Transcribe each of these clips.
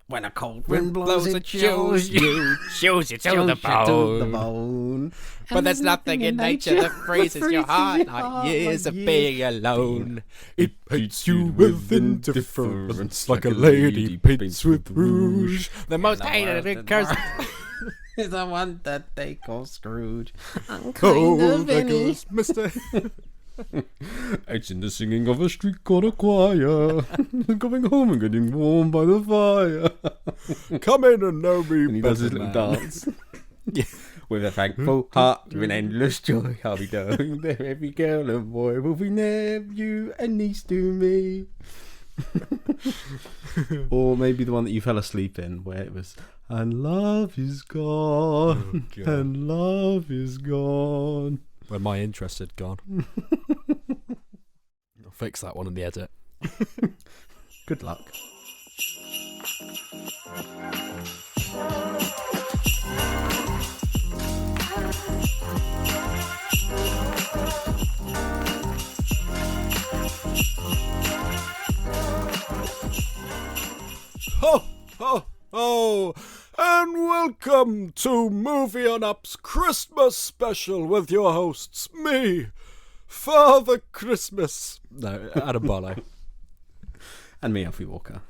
When a cold wind blows, it chills you to the bone. But there's nothing in nature that freezes your heart like years of being alone. It paints you with indifference like a lady paints with rouge. The most hated curse is the one that they call Scrooge. I'm kind of there goes Mr. It's in the singing of a street corner choir, going home and getting warm by the fire. Come in and know me. And he does his little dance. Yeah. With a thankful heart, with endless joy, I'll be doing there. Every girl and boy will be nephew and niece to me. Or maybe the one that you fell asleep in, where it was, and love is gone, and love is gone. When my interest had gone. I'll fix that one in the edit. Good luck. Ho, ho, ho, and welcome to Movie On Up's Christmas special with your hosts, me, Father Christmas. No, Adam Barlow. And me, Alfie Walker.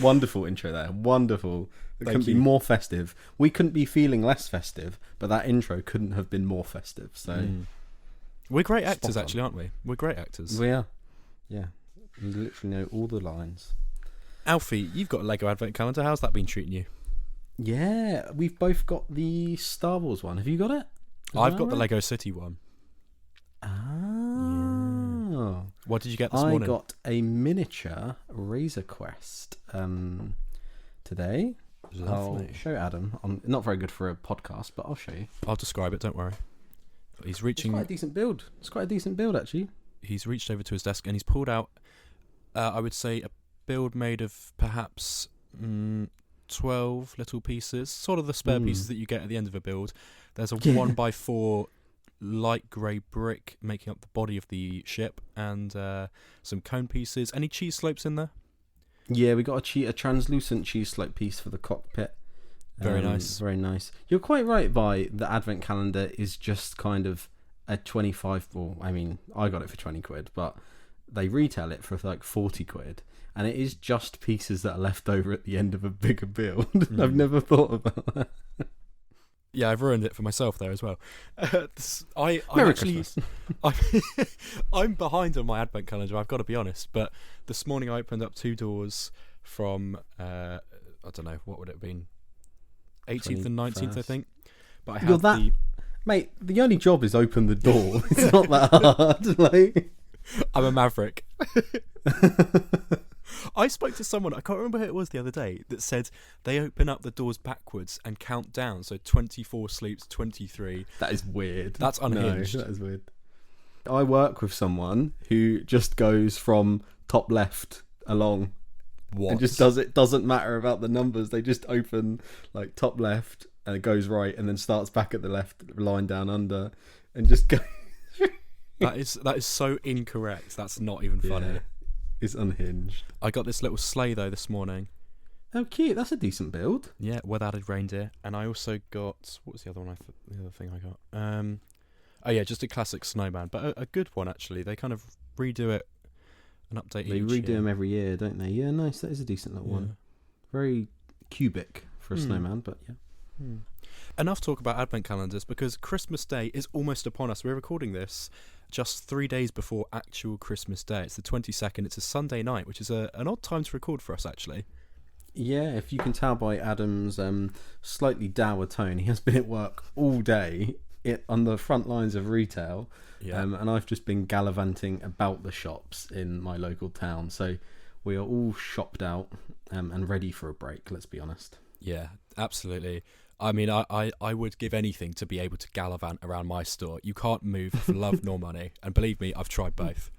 Wonderful intro there. Wonderful. It couldn't be you. more festive. We couldn't be feeling less festive, but that intro couldn't have been more festive. So We're great actors, on. actually, aren't we? We're great actors. We are. Yeah. We literally know all the lines. Alfie, you've got a Lego Advent Calendar. How's that been treating you? Yeah, we've both got the Star Wars one. Have you got it? I've got the Lego City one. Ah. What did you get this morning? I got a miniature Razor Quest today. Lovely. I'll show Adam. I'm not very good for a podcast, but I'll show you. I'll describe it, don't worry. He's reaching. It's quite a decent build. It's quite a decent build, actually. He's reached over to his desk and he's pulled out, I would say, a build made of perhaps 12 little pieces, sort of the spare pieces that you get at the end of a build. There's a 1x4 light grey brick making up the body of the ship, and some cone pieces. Any cheese slopes in there? Yeah, we got a translucent cheese slope piece for the cockpit. Very nice. Very nice. You're quite right by the advent calendar is just kind of a 25, well, I mean, I got it for 20 quid, but they retail it for like 40 quid. And it is just pieces that are left over at the end of a bigger build. I've never thought about that. Yeah, I've ruined it for myself there as well. I'm Christmas. I'm behind on my advent calendar, I've got to be honest. But this morning I opened up 2 doors from, I don't know, what would it have been? 18th and 19th, I think. But I had Mate, the only job is open the door. It's not that hard. Like, I'm a maverick. I spoke to someone, I can't remember who it was the other day, that said they open up the doors backwards and count down. So 24 sleeps, 23. That is weird. That's unhinged. No, that is weird. I work with someone who just goes from top left along. What? And just does it. Doesn't matter about the numbers. They just open like top left and it goes right and then starts back at the left line down under and just go. That is so incorrect. That's not even funny. Yeah. Is unhinged. I got this little sleigh though this morning. Oh, cute! That's a decent build. Yeah, with added reindeer, and I also got, what was the other one? The other thing I got. Oh yeah, just a classic snowman, but a good one actually. They kind of redo it and update. They redo them every year, don't they? Yeah, nice. That is a decent little one. Very cubic for a snowman, but yeah. Enough talk about advent calendars because Christmas Day is almost upon us. We're recording this just 3 days before actual Christmas Day. It's the 22nd. It's a Sunday night, which is an odd time to record for us, actually. Yeah, if you can tell by Adam's slightly dour tone, he has been at work all day on the front lines of retail, and I've just been gallivanting about the shops in my local town. So we are all shopped out and ready for a break, let's be honest. Yeah, absolutely. I mean, I would give anything to be able to gallivant around my store. You can't move for love nor money. And believe me, I've tried both.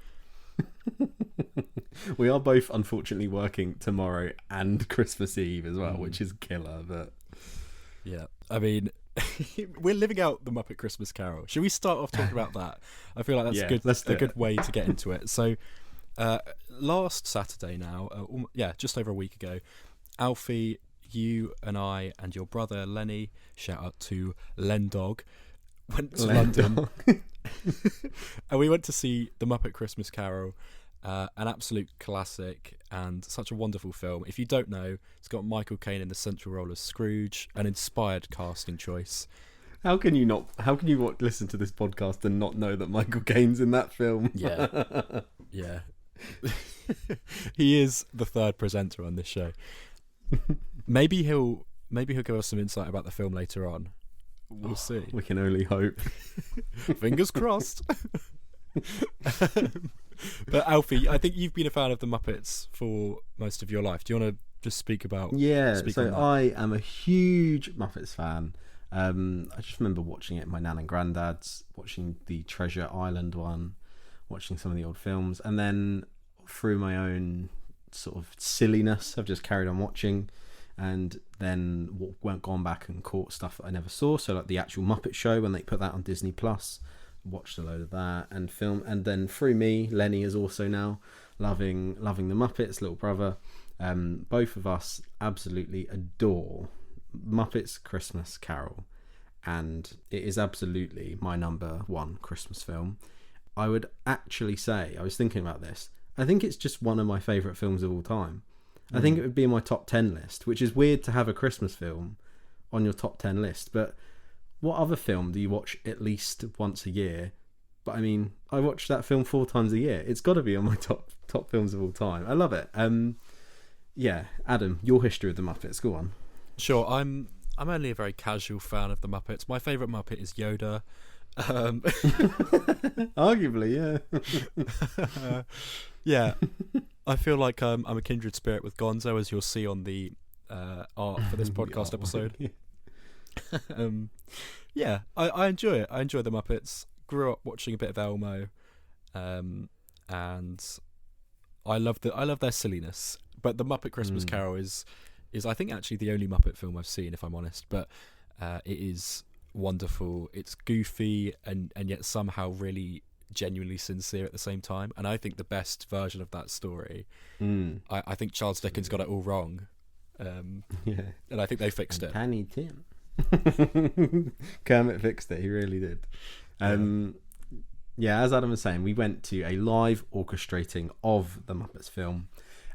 We are both, unfortunately, working tomorrow and Christmas Eve as well, which is killer. But yeah, I mean, we're living out the Muppet Christmas Carol. Should we start off talking about that? I feel like that's a good way to get into it. So last Saturday now, just over a week ago, Alfie, you and I and your brother Lenny, shout out to Len Dog, went to London. And we went to see The Muppet Christmas Carol, an absolute classic and such a wonderful film. If you don't know, it's got Michael Caine in the central role as Scrooge, an inspired casting choice. How can you listen to this podcast and not know that Michael Caine's in that film? Yeah. Yeah. He is the third presenter on this show. Maybe he'll give us some insight about the film later on. We'll see. We can only hope. Fingers crossed. But Alfie, I think you've been a fan of the Muppets for most of your life. Do you want to just speak about? Yeah, so I am a huge Muppets fan. I just remember watching it with my nan and granddad's, watching the Treasure Island one, watching some of the old films, and then through my own sort of silliness, I've just carried on watching, and then gone back and caught stuff that I never saw. So like the actual Muppet Show when they put that on Disney Plus, watched a load of that and then through me, Lenny is also now loving the Muppets, little brother. Both of us absolutely adore Muppets Christmas Carol, and it is absolutely my number one Christmas film. I would actually say, I was thinking about this, I think it's just one of my favourite films of all time. I think it would be in my top 10 list, which is weird to have a Christmas film on your top 10 list, but what other film do you watch at least once a year? But I mean, I watch that film 4 times a year. It's got to be on my top films of all time. I love it. Yeah, Adam, your history of the Muppets, go on. Sure, I'm only a very casual fan of the Muppets. My favourite Muppet is Yoda. Arguably, yeah. Yeah, I feel like I'm a kindred spirit with Gonzo, as you'll see on the art for this podcast episode. Yeah, I enjoy it. I enjoy the Muppets. Grew up watching a bit of Elmo, and I love their silliness. But the Muppet Christmas Carol is I think actually the only Muppet film I've seen, if I'm honest. But it is wonderful. It's goofy and yet somehow really genuinely sincere at the same time. And I think the best version of that story. I think Charles Dickens got it all wrong. Yeah, and I think they fixed it. Tiny Tim. Kermit fixed it. He really did. Yeah, as Adam was saying, we went to a live orchestrating of the Muppets film.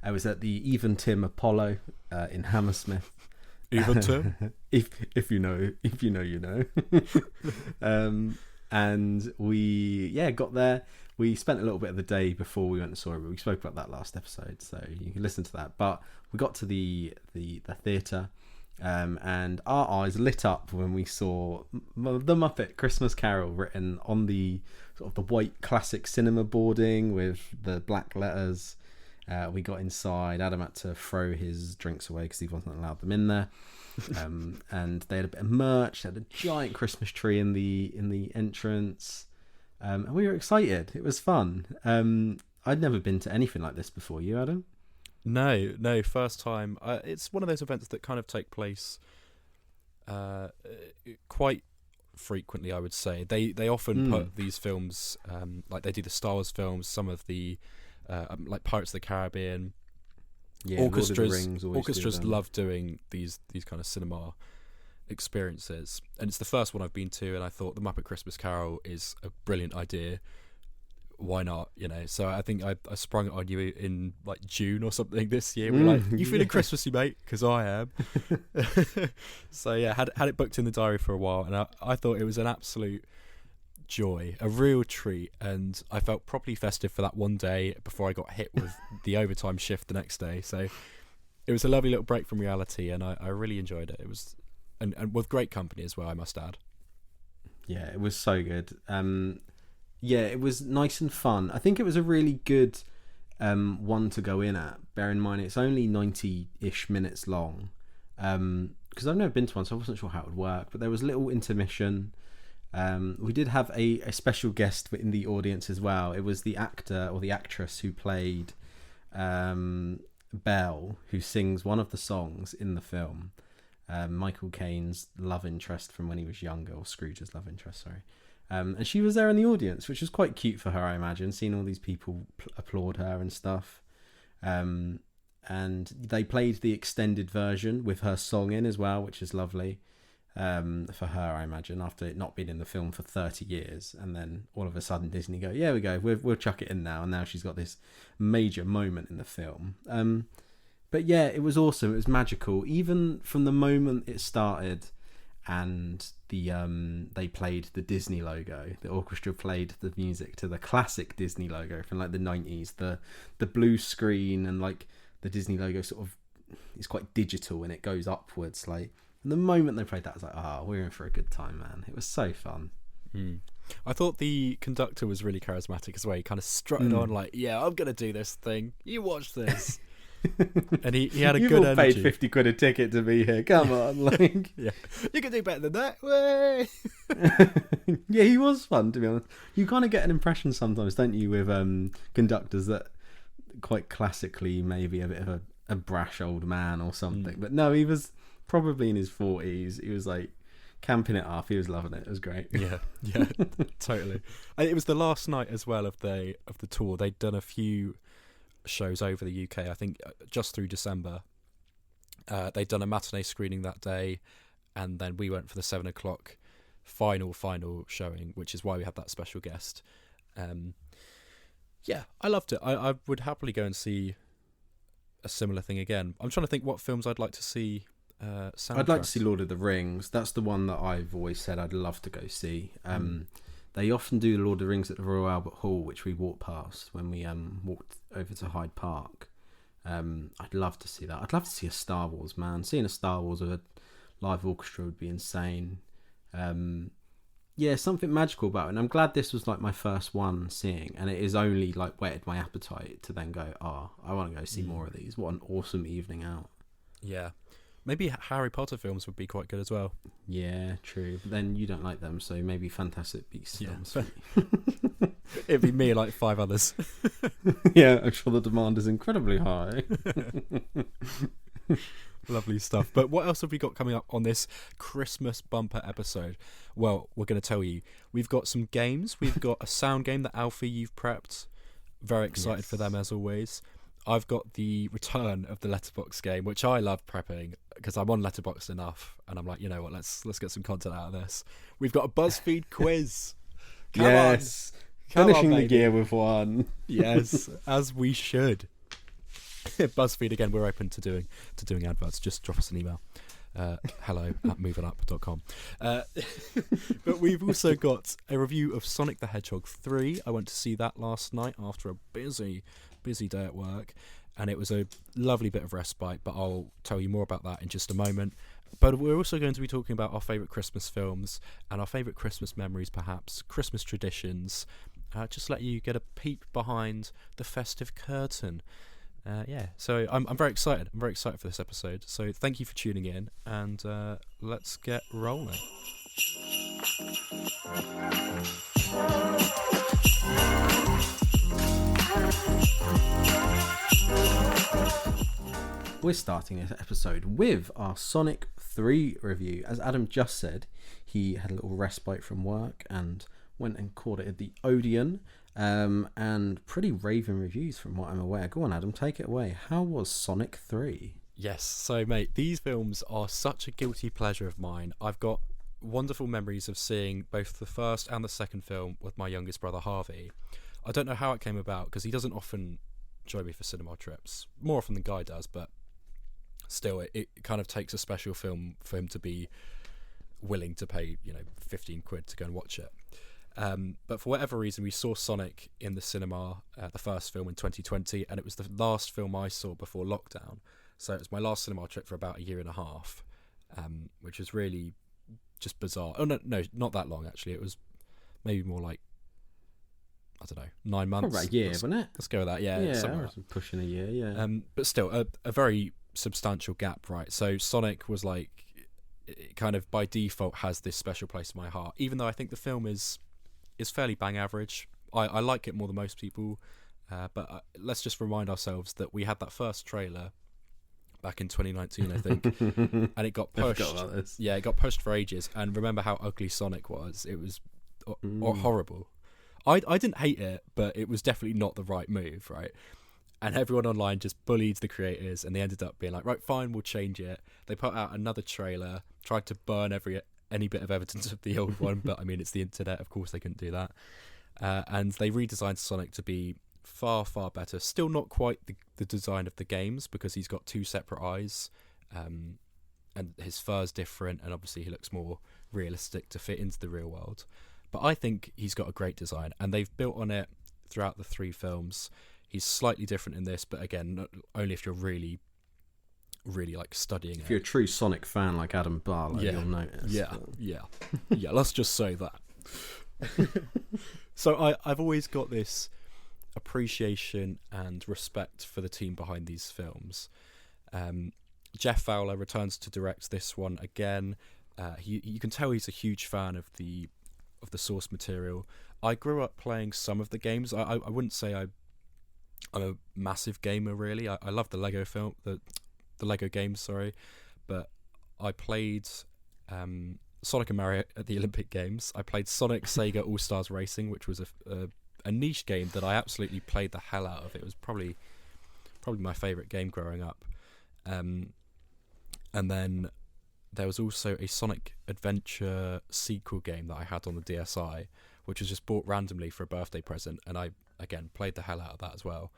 I was at the Even Tim Apollo in Hammersmith. Even Tim, if you know, you know. And we got there. We spent a little bit of the day before we went and saw it, but we spoke about that last episode, so you can listen to that. But we got to the theatre, and our eyes lit up when we saw the Muppet Christmas Carol written on the sort of the white classic cinema boarding with the black letters. We got inside. Adam had to throw his drinks away because he wasn't allowed them in there. And they had a bit of merch. They had a giant Christmas tree in the entrance, and we were excited. It was fun. I'd never been to anything like this before. You, Adam? No, first time. It's one of those events that kind of take place quite frequently, I would say. They often put these films, like they do the Star Wars films, some of the like Pirates of the Caribbean. Yeah, orchestras love doing these kind of cinema experiences, and it's the first one I've been to, and I thought the Muppet Christmas Carol is a brilliant idea. Why not? So I think I sprung it on you in like June or something this year. We're like, you feeling Christmassy, mate? Because I am. So yeah, had it booked in the diary for a while, and I thought it was an absolute joy, a real treat, and I felt properly festive for that one day before I got hit with the overtime shift the next day. So it was a lovely little break from reality, and I really enjoyed it. It was and with great company as well, I must add. Yeah, it was so good. Yeah, it was nice and fun. I think it was a really good one to go in at. Bear in mind, it's only 90-ish minutes long. Because I've never been to one, so I wasn't sure how it would work. But there was a little intermission. We did have a special guest in the audience as well. It was the actor or the actress who played Belle, who sings one of the songs in the film. Michael Caine's love interest from when he was younger, or Scrooge's love interest, sorry. And she was there in the audience, which was quite cute for her, I imagine, seeing all these people applaud her and stuff. And and they played the extended version with her song in as well, which is lovely. For her, I imagine, after it not been in the film for 30 years, and then all of a sudden Disney go, yeah, we go, we'll chuck it in now, and now she's got this major moment in the film. But yeah, it was awesome. It was magical, even from the moment it started, and they played the Disney logo. The orchestra played the music to the classic Disney logo from like the 90s, the blue screen, and like the Disney logo sort of is quite digital and it goes upwards, like. And the moment they played that, I was like, we're in for a good time, man. It was so fun. I thought the conductor was really charismatic as well. He kind of strutted on like, yeah, I'm going to do this thing. You watch this. And he had a good energy. You've all paid £50 a ticket to be here. Come on. Like, yeah. You can do better than that. Way. Yeah, he was fun, to be honest. You kind of get an impression sometimes, don't you, with conductors that quite classically maybe a bit of a brash old man or something. But no, he was probably in his 40s. He was like camping it up. He was loving it. It was great. Yeah, totally. And it was the last night as well of the tour. They'd done a few shows over the UK, I think just through December. They'd done a matinee screening that day, and then we went for the 7:00 final showing, which is why we had that special guest. Yeah, I loved it. I would happily go and see a similar thing again. I'm trying to think what films I'd like to see. I'd like to see Lord of the Rings. That's the one that I've always said I'd love to go see. They often do the Lord of the Rings at the Royal Albert Hall, which we walked past when we walked over to Hyde Park. I'd love to see that. I'd love to see a Star Wars, man. Seeing a Star Wars with a live orchestra would be insane. Yeah, something magical about it. And I'm glad this was like my first one seeing, and it is only like whetted my appetite to then go, I want to go see more of these. What an awesome evening out. Yeah. Maybe Harry Potter films would be quite good as well. Yeah, true. But then you don't like them, so maybe Fantastic Beasts films. It'd be me and like 5 others. Yeah, I'm sure the demand is incredibly high. Lovely stuff. But what else have we got coming up on this Christmas bumper episode? Well, we're going to tell you. We've got some games. We've got a sound game that Alfie, you've prepped. Very excited for them as always. I've got the return of the Letterboxd game, which I love prepping because I'm on Letterboxd enough, and I'm like, you know what, let's get some content out of this. We've got a BuzzFeed quiz. Come on. Finishing the gear with one. Yes, as we should. BuzzFeed, again, we're open to doing adverts. Just drop us an email. hello@movitup.com. But we've also got a review of Sonic the Hedgehog 3. I went to see that last night after a busy day at work, and it was a lovely bit of respite, but I'll tell you more about that in just a moment. But we're also going to be talking about our favourite Christmas films and our favourite Christmas memories, perhaps Christmas traditions. Just let you get a peep behind the festive curtain. So I'm very excited. I'm very excited for this episode. So thank you for tuning in, and let's get rolling. We're starting this episode with our Sonic 3 review. As Adam just said, he had a little respite from work and went and caught it at the Odeon, and pretty raving reviews from what I'm aware. Go on, Adam, take it away. How was Sonic 3? Yes, so mate, these films are such a guilty pleasure of mine. I've got wonderful memories of seeing both the first and the second film with my youngest brother Harvey. I don't know how it came about because he doesn't often join me for cinema trips, more often than Guy does, but still it kind of takes a special film for him to be willing to pay 15 quid to go and watch it. But for whatever reason, we saw Sonic in the cinema, the first film in 2020, and it was the last film I saw before lockdown. So it was my last cinema trip for about a year and a half, which was really just bizarre. Oh, no, not that long, actually. It was maybe more like, I don't know, 9 months. About a year, wasn't it? Let's go with that, yeah. Somewhere pushing a year, yeah. But still, a very substantial gap, right? So Sonic was like, it kind of by default has this special place in my heart, even though I think the film is fairly bang average. I like it more than most people, but let's just remind ourselves that we had that first trailer back in 2019, I think, and it got pushed. I forgot about this. Yeah, it got pushed for ages, and remember how ugly Sonic was. It was horrible. I didn't hate it, but it was definitely not the right move, right? And everyone online just bullied the creators, and they ended up being like, right, fine, we'll change it. They put out another trailer, tried to burn any bit of evidence of the old one, but I mean, it's the internet, of course they couldn't do that. And they redesigned Sonic to be far, far better. Still not quite the design of the games, because he's got two separate eyes, and his fur's different, and obviously he looks more realistic to fit into the real world. But I think he's got a great design, and they've built on it throughout the 3 films. He's slightly different in this, but again, only if you're really, really like studying If you're a true Sonic fan like Adam Barlow, you'll notice. Yeah. Let's just say that. So I've always got this appreciation and respect for the team behind these films. Jeff Fowler returns to direct this one again. You can tell he's a huge fan of the source material. I grew up playing some of the games. I wouldn't say I'm a massive gamer really. I love the Lego the Lego games, sorry, but I played Sonic and Mario at the Olympic Games. I played Sonic Sega All Stars Racing, which was a niche game that I absolutely played the hell out of. It was probably my favourite game growing up. And then there was also a Sonic Adventure sequel game that I had on the DSi, which was just bought randomly for a birthday present, and I, again, played the hell out of that as well.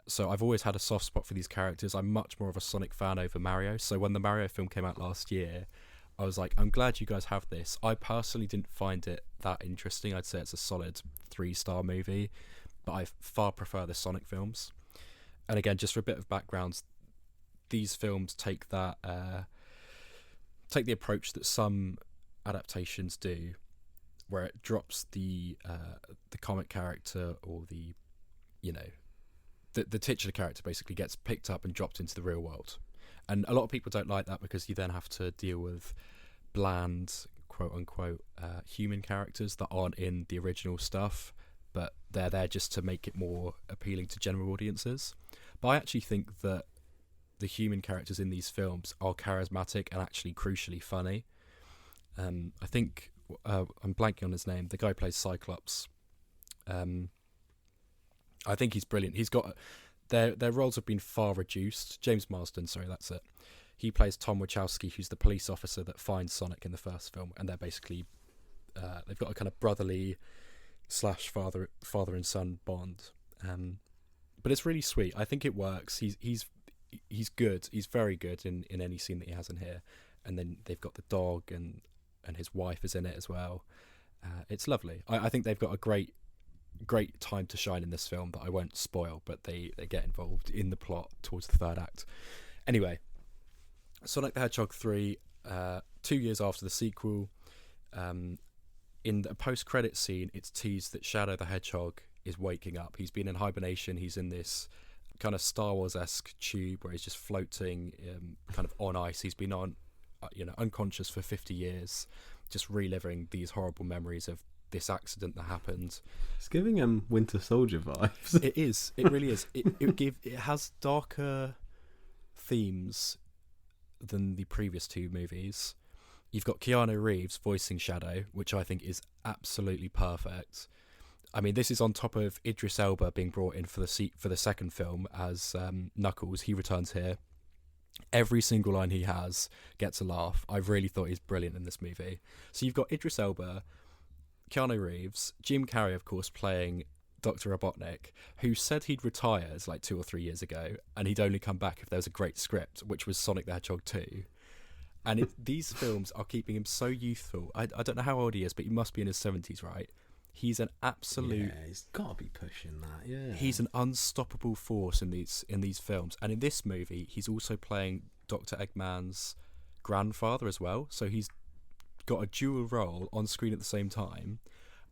So I've always had a soft spot for these characters. I'm much more of a Sonic fan over Mario, so when the Mario film came out last year, I was like, I'm glad you guys have this. I personally didn't find it that interesting. I'd say it's a solid 3-star movie, but I far prefer the Sonic films. And again, just for a bit of background, these films take the approach that some adaptations do, where it drops the comic character, or the titular character basically gets picked up and dropped into the real world. And a lot of people don't like that, because you then have to deal with bland, quote unquote, human characters that aren't in the original stuff, but they're there just to make it more appealing to general audiences. But I actually think that the human characters in these films are charismatic and actually crucially funny. I think I'm blanking on his name. The guy who plays Cyclops. I think he's brilliant. He's got their roles have been far reduced. James Marsden, sorry, that's it. He plays Tom Wachowski, who's the police officer that finds Sonic in the first film, and they're basically they've got a kind of brotherly / father and son bond. But it's really sweet. I think it works. He's good. He's very good in any scene that he has in here. And then they've got the dog, and his wife is in it as well. It's lovely. I think they've got a great time to shine in this film that I won't spoil, but they get involved in the plot towards the third act. Anyway, Sonic the Hedgehog 3, 2 years after the sequel, in the post-credit scene, it's teased that Shadow the Hedgehog is waking up. He's been in hibernation. He's in this kind of Star Wars-esque tube where he's just floating kind of on ice. He's been unconscious for 50 years, just reliving these horrible memories of this accident that happened. It's giving Winter Soldier vibes. It is. It really is. It has darker themes than the previous 2 movies. You've got Keanu Reeves voicing Shadow, which I think is absolutely perfect. I mean, this is on top of Idris Elba being brought in for the second film as Knuckles. He returns here. Every single line he has gets a laugh. I really thought he's brilliant in this movie. So you've got Idris Elba, Keanu Reeves, Jim Carrey, of course, playing Dr. Robotnik, who said he'd retired like 2 or 3 years ago, and he'd only come back if there was a great script, which was Sonic the Hedgehog 2. And these films are keeping him so youthful. I don't know how old he is, but he must be in his 70s, right? He's an absolute... Yeah, he's got to be pushing that, yeah. He's an unstoppable force in these films. And in this movie, he's also playing Dr. Eggman's grandfather as well. So he's got a dual role on screen at the same time.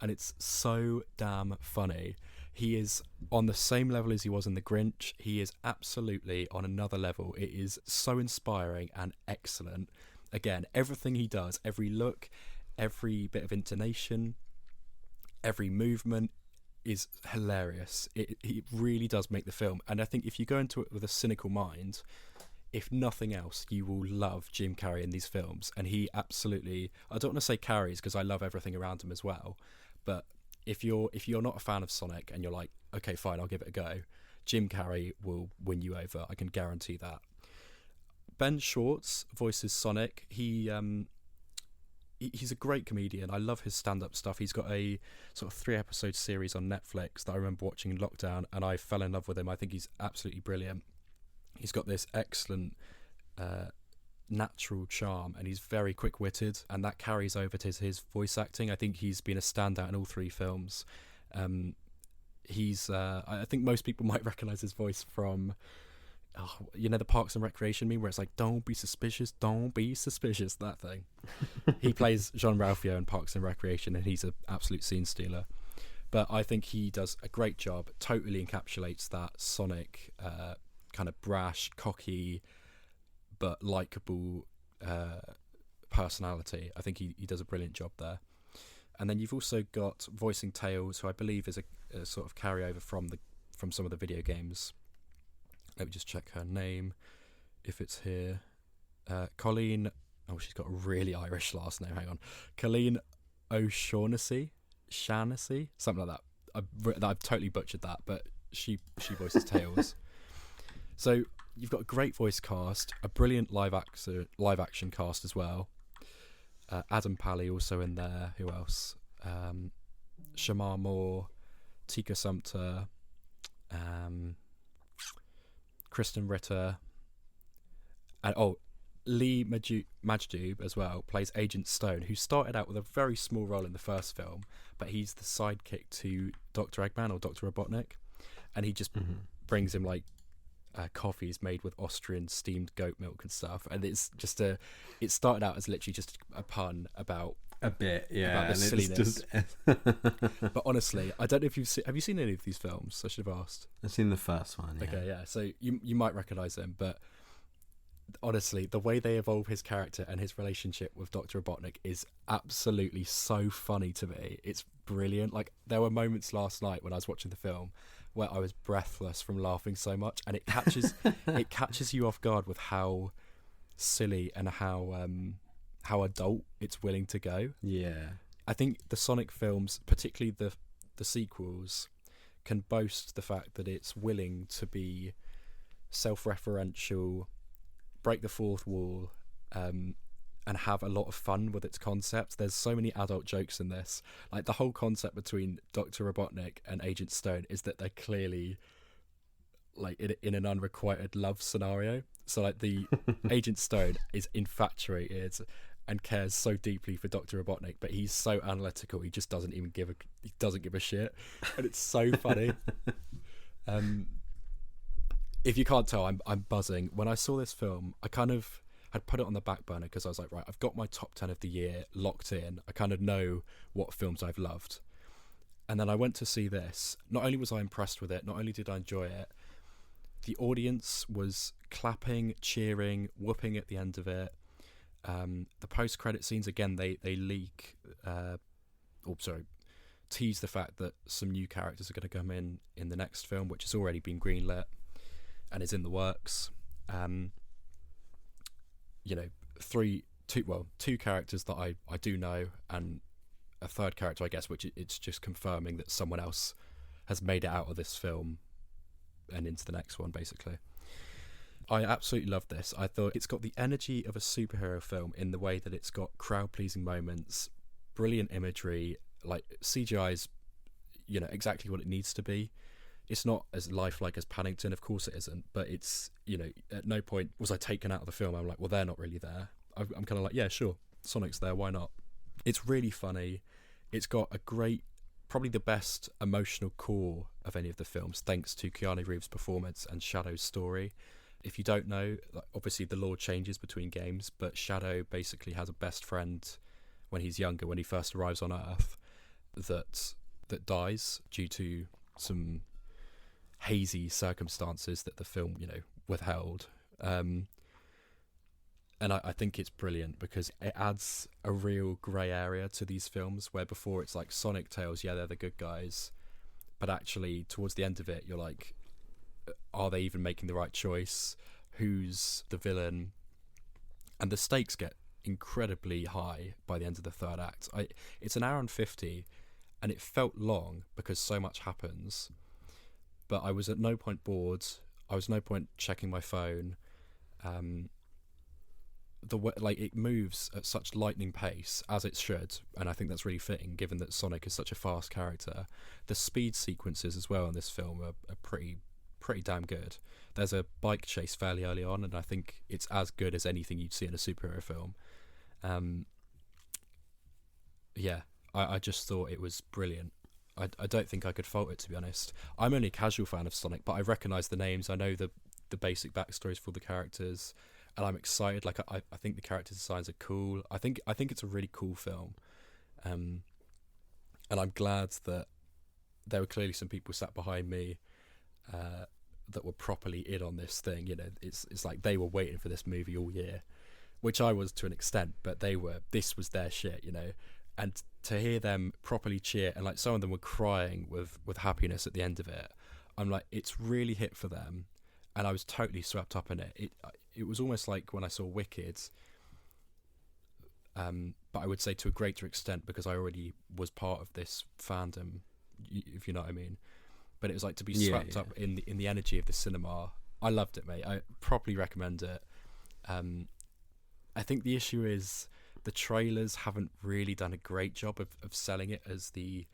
And it's so damn funny. He is on the same level as he was in The Grinch. He is absolutely on another level. It is so inspiring and excellent. Again, everything he does, every look, every bit of intonation, every movement is hilarious. It really does make the film. And I think if you go into it with a cynical mind, if nothing else, you will love Jim Carrey in these films. And he absolutely, I don't want to say carries because I love everything around him as well. But if you're not a fan of Sonic and you're like, okay, fine, I'll give it a go, Jim Carrey will win you over. I can guarantee that. Ben Schwartz voices Sonic. He's a great comedian. I love his stand-up stuff. He's got a sort of 3-episode series on Netflix that I remember watching in lockdown, and I fell in love with him. I think he's absolutely brilliant. He's got this excellent natural charm, and he's very quick-witted, and that carries over to his voice acting. I think he's been a standout in all 3 films. I think most people might recognise his voice from the Parks and Recreation meme where it's like, don't be suspicious, that thing. He plays Jean-Ralphio in Parks and Recreation, and he's an absolute scene stealer. But I think he does a great job, totally encapsulates that Sonic kind of brash, cocky, but likeable personality. I think he does a brilliant job there. And then you've also got voicing Tails, who I believe is a sort of carryover from some of the video games. Let me just check her name, if it's here. Colleen. Oh, she's got a really Irish last name. Hang on, Colleen O'Shaughnessy, something like that. I've totally butchered that, but she voices Tails. So you've got a great voice cast, a brilliant live action cast as well. Adam Pally also in there. Who else? Shamar Moore, Tika Sumpter, Kristen Ritter, and Lee Majdoub as well plays Agent Stone, who started out with a very small role in the first film, but he's the sidekick to Dr. Eggman or Dr. Robotnik, and he just brings him like coffees made with Austrian steamed goat milk and stuff, and it's just it started out as literally just a pun about a bit, yeah, about the silliness. But honestly, I don't know if have you seen any of these films? I should have asked. I've seen the first one. Yeah. Okay, yeah. So you might recognise them, but honestly, the way they evolve his character and his relationship with Dr. Robotnik is absolutely so funny to me. It's brilliant. Like, there were moments last night when I was watching the film where I was breathless from laughing so much, and it catches you off guard with how silly and how adult it's willing to go. Yeah. I think the Sonic films, particularly the sequels, can boast the fact that it's willing to be self-referential, break the fourth wall, and have a lot of fun with its concepts. There's so many adult jokes in this. Like, the whole concept between Dr. Robotnik and Agent Stone is that they're clearly like in an unrequited love scenario. So like the Agent Stone is infatuated and cares so deeply for Dr. Robotnik, but he's so analytical, he just doesn't give a shit, and it's so funny. If you can't tell, I'm buzzing. When I saw this film, I kind of had put it on the back burner because I was like, right, I've got my top 10 of the year locked in. I kind of know what films I've loved. And then I went to see this. Not only was I impressed with it, not only did I enjoy it, the audience was clapping, cheering, whooping at the end of it. The post-credit scenes, again, they tease the fact that some new characters are going to come in the next film, which has already been greenlit and is in the works. Two characters that I do know, and a third character, I guess, which it's just confirming that someone else has made it out of this film and into the next one, basically. I absolutely love this. I thought it's got the energy of a superhero film in the way that it's got crowd-pleasing moments, brilliant imagery, like CGI's, exactly what it needs to be. It's not as lifelike as Paddington, of course it isn't, but it's, at no point was I taken out of the film. I'm like, well, they're not really there. I'm kind of like, yeah, sure, Sonic's there, why not? It's really funny. It's got a great, probably the best emotional core of any of the films, thanks to Keanu Reeves' performance and Shadow's story. If you don't know, obviously the lore changes between games, but Shadow basically has a best friend when he's younger, when he first arrives on Earth, that dies due to some hazy circumstances that the film, withheld. And I think it's brilliant because it adds a real grey area to these films where before it's like Sonic, Tails, yeah, they're the good guys, but actually towards the end of it, you're like, are they even making the right choice? Who's the villain? And the stakes get incredibly high by the end of the third act. It's an hour and 50, and it felt long because so much happens. but I was at no point bored. I was no point checking my phone. It moves at such lightning pace, as it should, and I think that's really fitting given that Sonic is such a fast character. The speed sequences as well in this film are pretty damn good. There's a bike chase fairly early on, and I think it's as good as anything you'd see in a superhero film. I just thought it was brilliant. I don't think I could fault it, to be honest. I'm only a casual fan of Sonic, but I recognise the names. I know the basic backstories for the characters, and I'm excited. Like I think the character designs are cool. I think it's a really cool film, and I'm glad that there were clearly some people sat behind me that were properly in on this thing. You know, it's like they were waiting for this movie all year, which I was to an extent, but this was their shit, you know. And to hear them properly cheer, and like some of them were crying with happiness at the end of it, I'm like, it's really hit for them, and I was totally swept up in it. It was almost like when I saw Wicked, but I would say to a greater extent because I already was part of this fandom, if you know what I mean. But it was like to be swept up in the energy of the cinema. I loved it, mate. I properly recommend it. I think the issue is the trailers haven't really done a great job of selling it as the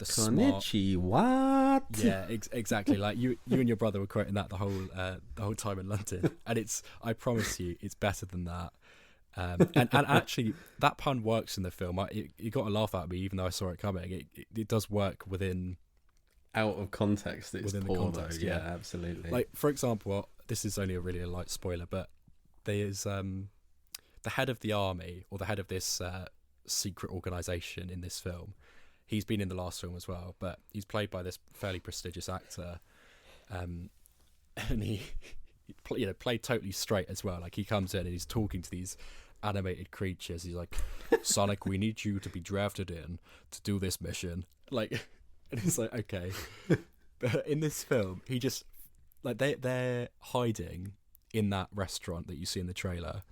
smart. What? Yeah, exactly. Like you and your brother were quoting that the whole time in London, and I promise you, it's better than that. And actually, that pun works in the film. You got a laugh at me, even though I saw it coming. It does work within. Out of context, it's within poor, the context. though. Yeah, absolutely. Like for example, this is only a really light spoiler, but there's the head of the army, or the head of this secret organization in this film. He's been in the last film as well, but he's played by this fairly prestigious actor, and he played totally straight as well. Like he comes in and he's talking to these animated creatures. He's like, Sonic, we need you to be drafted in to do this mission. Like, and it's like, okay. But in this film, he just like they're hiding in that restaurant that you see in the trailer.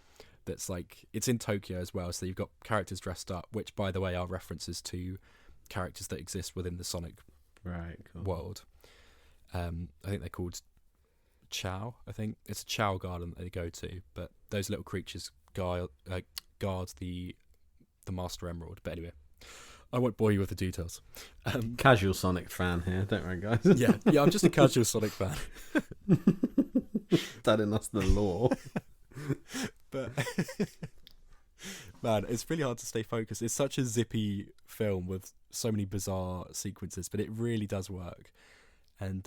That's like, it's in Tokyo as well, so you've got characters dressed up, which by the way are references to characters that exist within the Sonic world. I think they're called Chow. I think it's a Chow garden that they go to, but those little creatures guard the Master Emerald. But anyway, I won't bore you with the details. Casual Sonic fan here, don't worry, guys. yeah, I'm just a casual Sonic fan. Telling us the lore. But man, it's really hard to stay focused. It's such a zippy film with so many bizarre sequences, but it really does work. And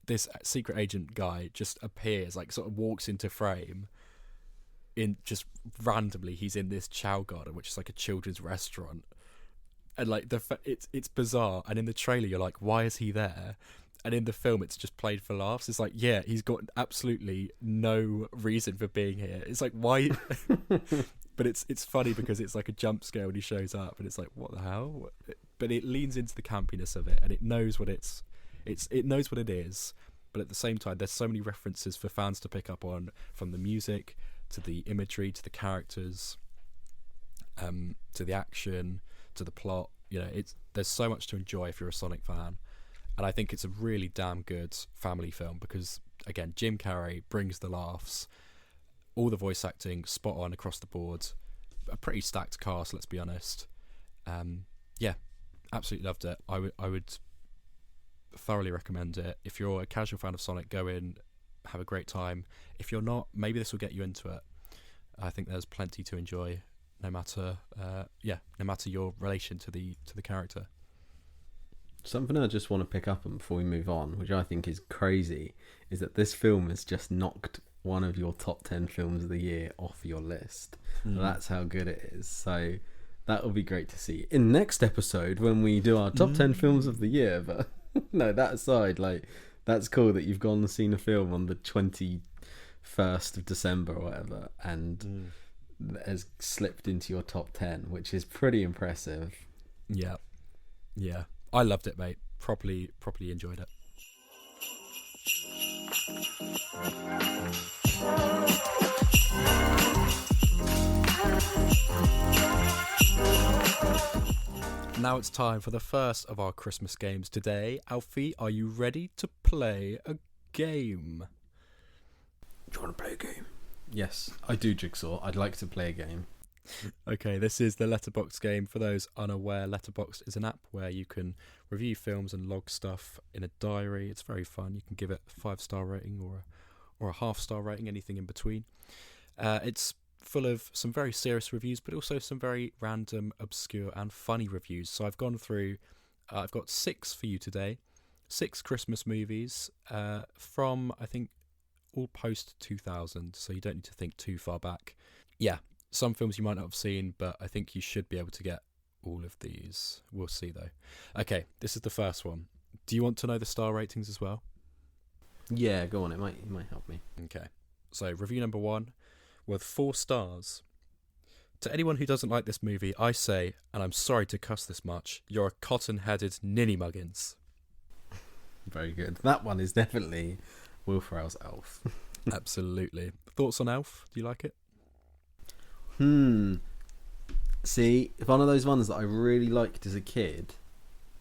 this secret agent guy just appears, like sort of walks into frame in just randomly. He's in this Chow Garden, which is like a children's restaurant, and like it's bizarre. And in the trailer, you're like, why is he there? And in the film, it's just played for laughs. It's like, yeah, he's got absolutely no reason for being here. It's like, why? But it's funny because it's like a jump scare when he shows up, and it's like, what the hell? But it leans into the campiness of it, and it knows what it knows what it is. But at the same time, there's so many references for fans to pick up on, from the music to the imagery to the characters, to the action to the plot. You know, there's so much to enjoy if you're a Sonic fan. And I think it's a really damn good family film because, again, Jim Carrey brings the laughs, all the voice acting spot on across the board, a pretty stacked cast, let's be honest. Yeah, absolutely loved it. I would thoroughly recommend it. If you're a casual fan of Sonic, go in, have a great time. If you're not, maybe this will get you into it. I think there's plenty to enjoy, no matter your relation to the character. Something I just want to pick up on before we move on, which I think is crazy, is that this film has just knocked one of your top 10 films of the year off your list. That's how good it is. So that will be great to see in next episode when we do our top 10 films of the year. But no, that aside, like, that's cool that you've gone and seen a film on the 21st of December or whatever, and has slipped into your top 10, which is pretty impressive. Yeah. I loved it, mate. Properly enjoyed it. Now it's time for the first of our Christmas games today. Alfie, are you ready to play a game? Do you want to play a game? Yes, I do, Jigsaw. I'd like to play a game. Okay, this is the Letterboxd game. For those unaware, Letterboxd is an app where you can review films and log stuff in a diary. It's very fun. You can give it a 5-star rating or a half-star rating, anything in between. It's full of some very serious reviews, but also some very random, obscure and funny reviews. So I've gone through, I've got 6 for you today. 6 Christmas movies from, I think, all post-2000, so you don't need to think too far back. Yeah, some films you might not have seen, but I think you should be able to get all of these. We'll see, though. Okay, this is the first one. Do you want to know the star ratings as well? Yeah, go on. It might help me. Okay, so review number 1 with 4 stars. To anyone who doesn't like this movie, I say, and I'm sorry to cuss this much, you're a cotton-headed ninny muggins. Very good. That one is definitely Will Ferrell's Elf. Absolutely. Thoughts on Elf? Do you like it? See, it's one of those ones that I really liked as a kid,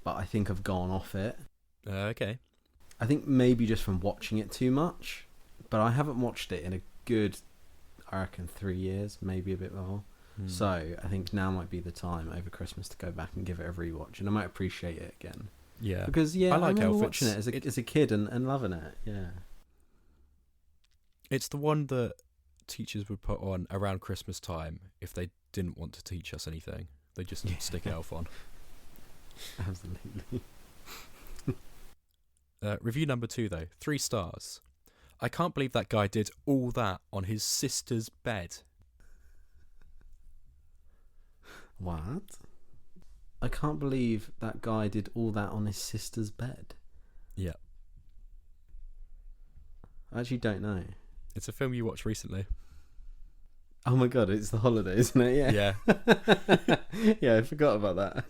but I think I've gone off it. Okay. I think maybe just from watching it too much, but I haven't watched it in a good, I reckon, 3 years, maybe a bit more. So I think now might be the time over Christmas to go back and give it a rewatch, and I might appreciate it again. Yeah. Because, I like remember Elf. watching it as a kid and loving it, yeah. It's the one that teachers would put on around Christmas time if they didn't want to teach us anything. They just stick Elf on. Absolutely. Review number 2, though. 3 stars. I can't believe that guy did all that on his sister's bed. What? I can't believe that guy did all that on his sister's bed. Yeah. I actually don't know. It's a film you watched recently. Oh my god, it's The Holiday, isn't it? Yeah. Yeah, I forgot about that.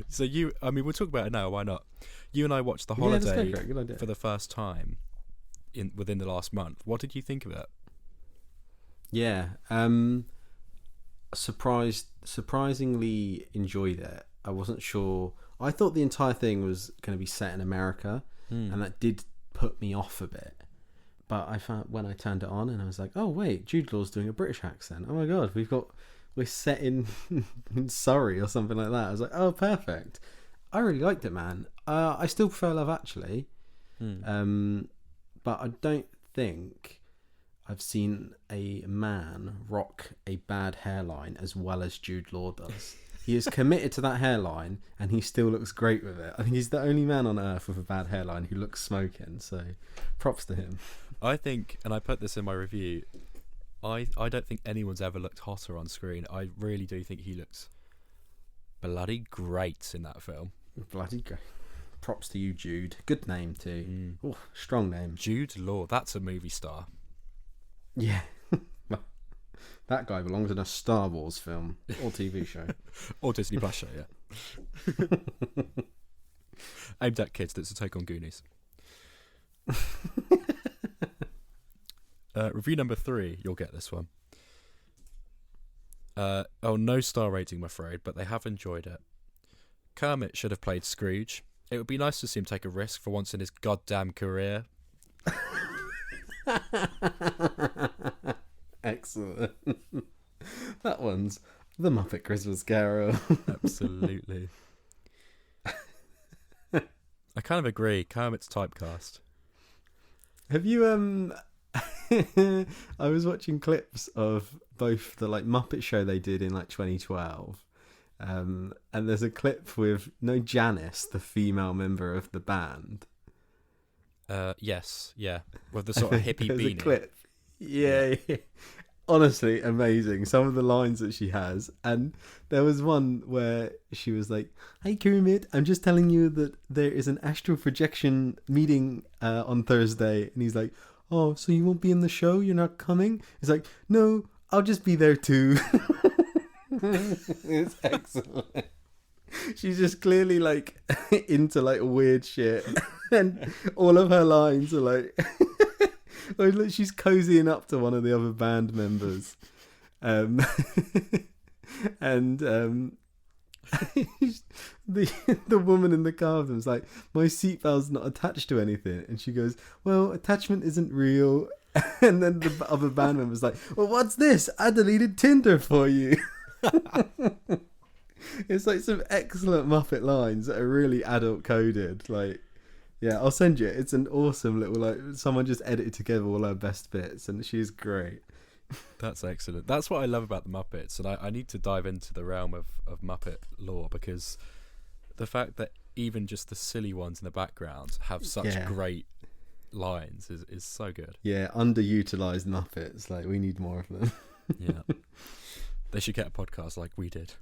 So we'll talk about it now, why not? You and I watched The Holiday for the first time within the last month. What did you think of it? Yeah, surprisingly enjoyed it. I wasn't sure. I thought the entire thing was going to be set in America, and that did put me off a bit. But I found when I turned it on, and I was like, "Oh wait, Jude Law's doing a British accent. Oh my god, we're set in Surrey or something like that." I was like, "Oh, perfect." I really liked it, man. I still prefer Love Actually, but I don't think I've seen a man rock a bad hairline as well as Jude Law does. He is committed to that hairline, and he still looks great with it. I think he's the only man on earth with a bad hairline who looks smoking, so props to him. I think, and I put this in my review, I don't think anyone's ever looked hotter on screen. I really do think he looks bloody great in that film. Bloody great. Props to you, Jude. Good name, too. Oh, strong name. Jude Law, that's a movie star. Yeah. That guy belongs in a Star Wars film or TV show. Or Disney Plus show, yeah. Aimed at kids, that's a take on Goonies. Review number 3, you'll get this one. No star rating, I'm afraid, but they have enjoyed it. Kermit should have played Scrooge. It would be nice to see him take a risk for once in his goddamn career. Excellent. That one's The Muppet Christmas Carol. Absolutely. I kind of agree. Kermit's typecast. Have you I was watching clips of both the Muppet Show they did in 2012, and there's a clip with Janice, the female member of the band. Yes, yeah, with the sort of hippie there's beanie. A clip. Yeah. Honestly, amazing. Some of the lines that she has, and there was one where she was like, "Hey Kermit, I'm just telling you that there is an astral projection meeting on Thursday," and he's like, "Oh, so you won't be in the show? You're not coming?" He's like, "No, I'll just be there too." It's excellent. She's just clearly into weird shit, and all of her lines are she's cozying up to one of the other band members. And the woman in the car with them was like, my seatbelt's not attached to anything. And she goes, well, attachment isn't real. And then the other band member was like, well, what's this? I deleted Tinder for you. It's like some excellent Muppet lines that are really adult coded. Like, yeah, I'll send you it. It's an awesome little, like, someone just edited together all her best bits, and she's great. That's excellent. That's what I love about the Muppets, and I need to dive into the realm of Muppet lore, because the fact that even just the silly ones in the background have such great lines is so good. Yeah, underutilized Muppets. Like, we need more of them. Yeah. They should get a podcast like we did.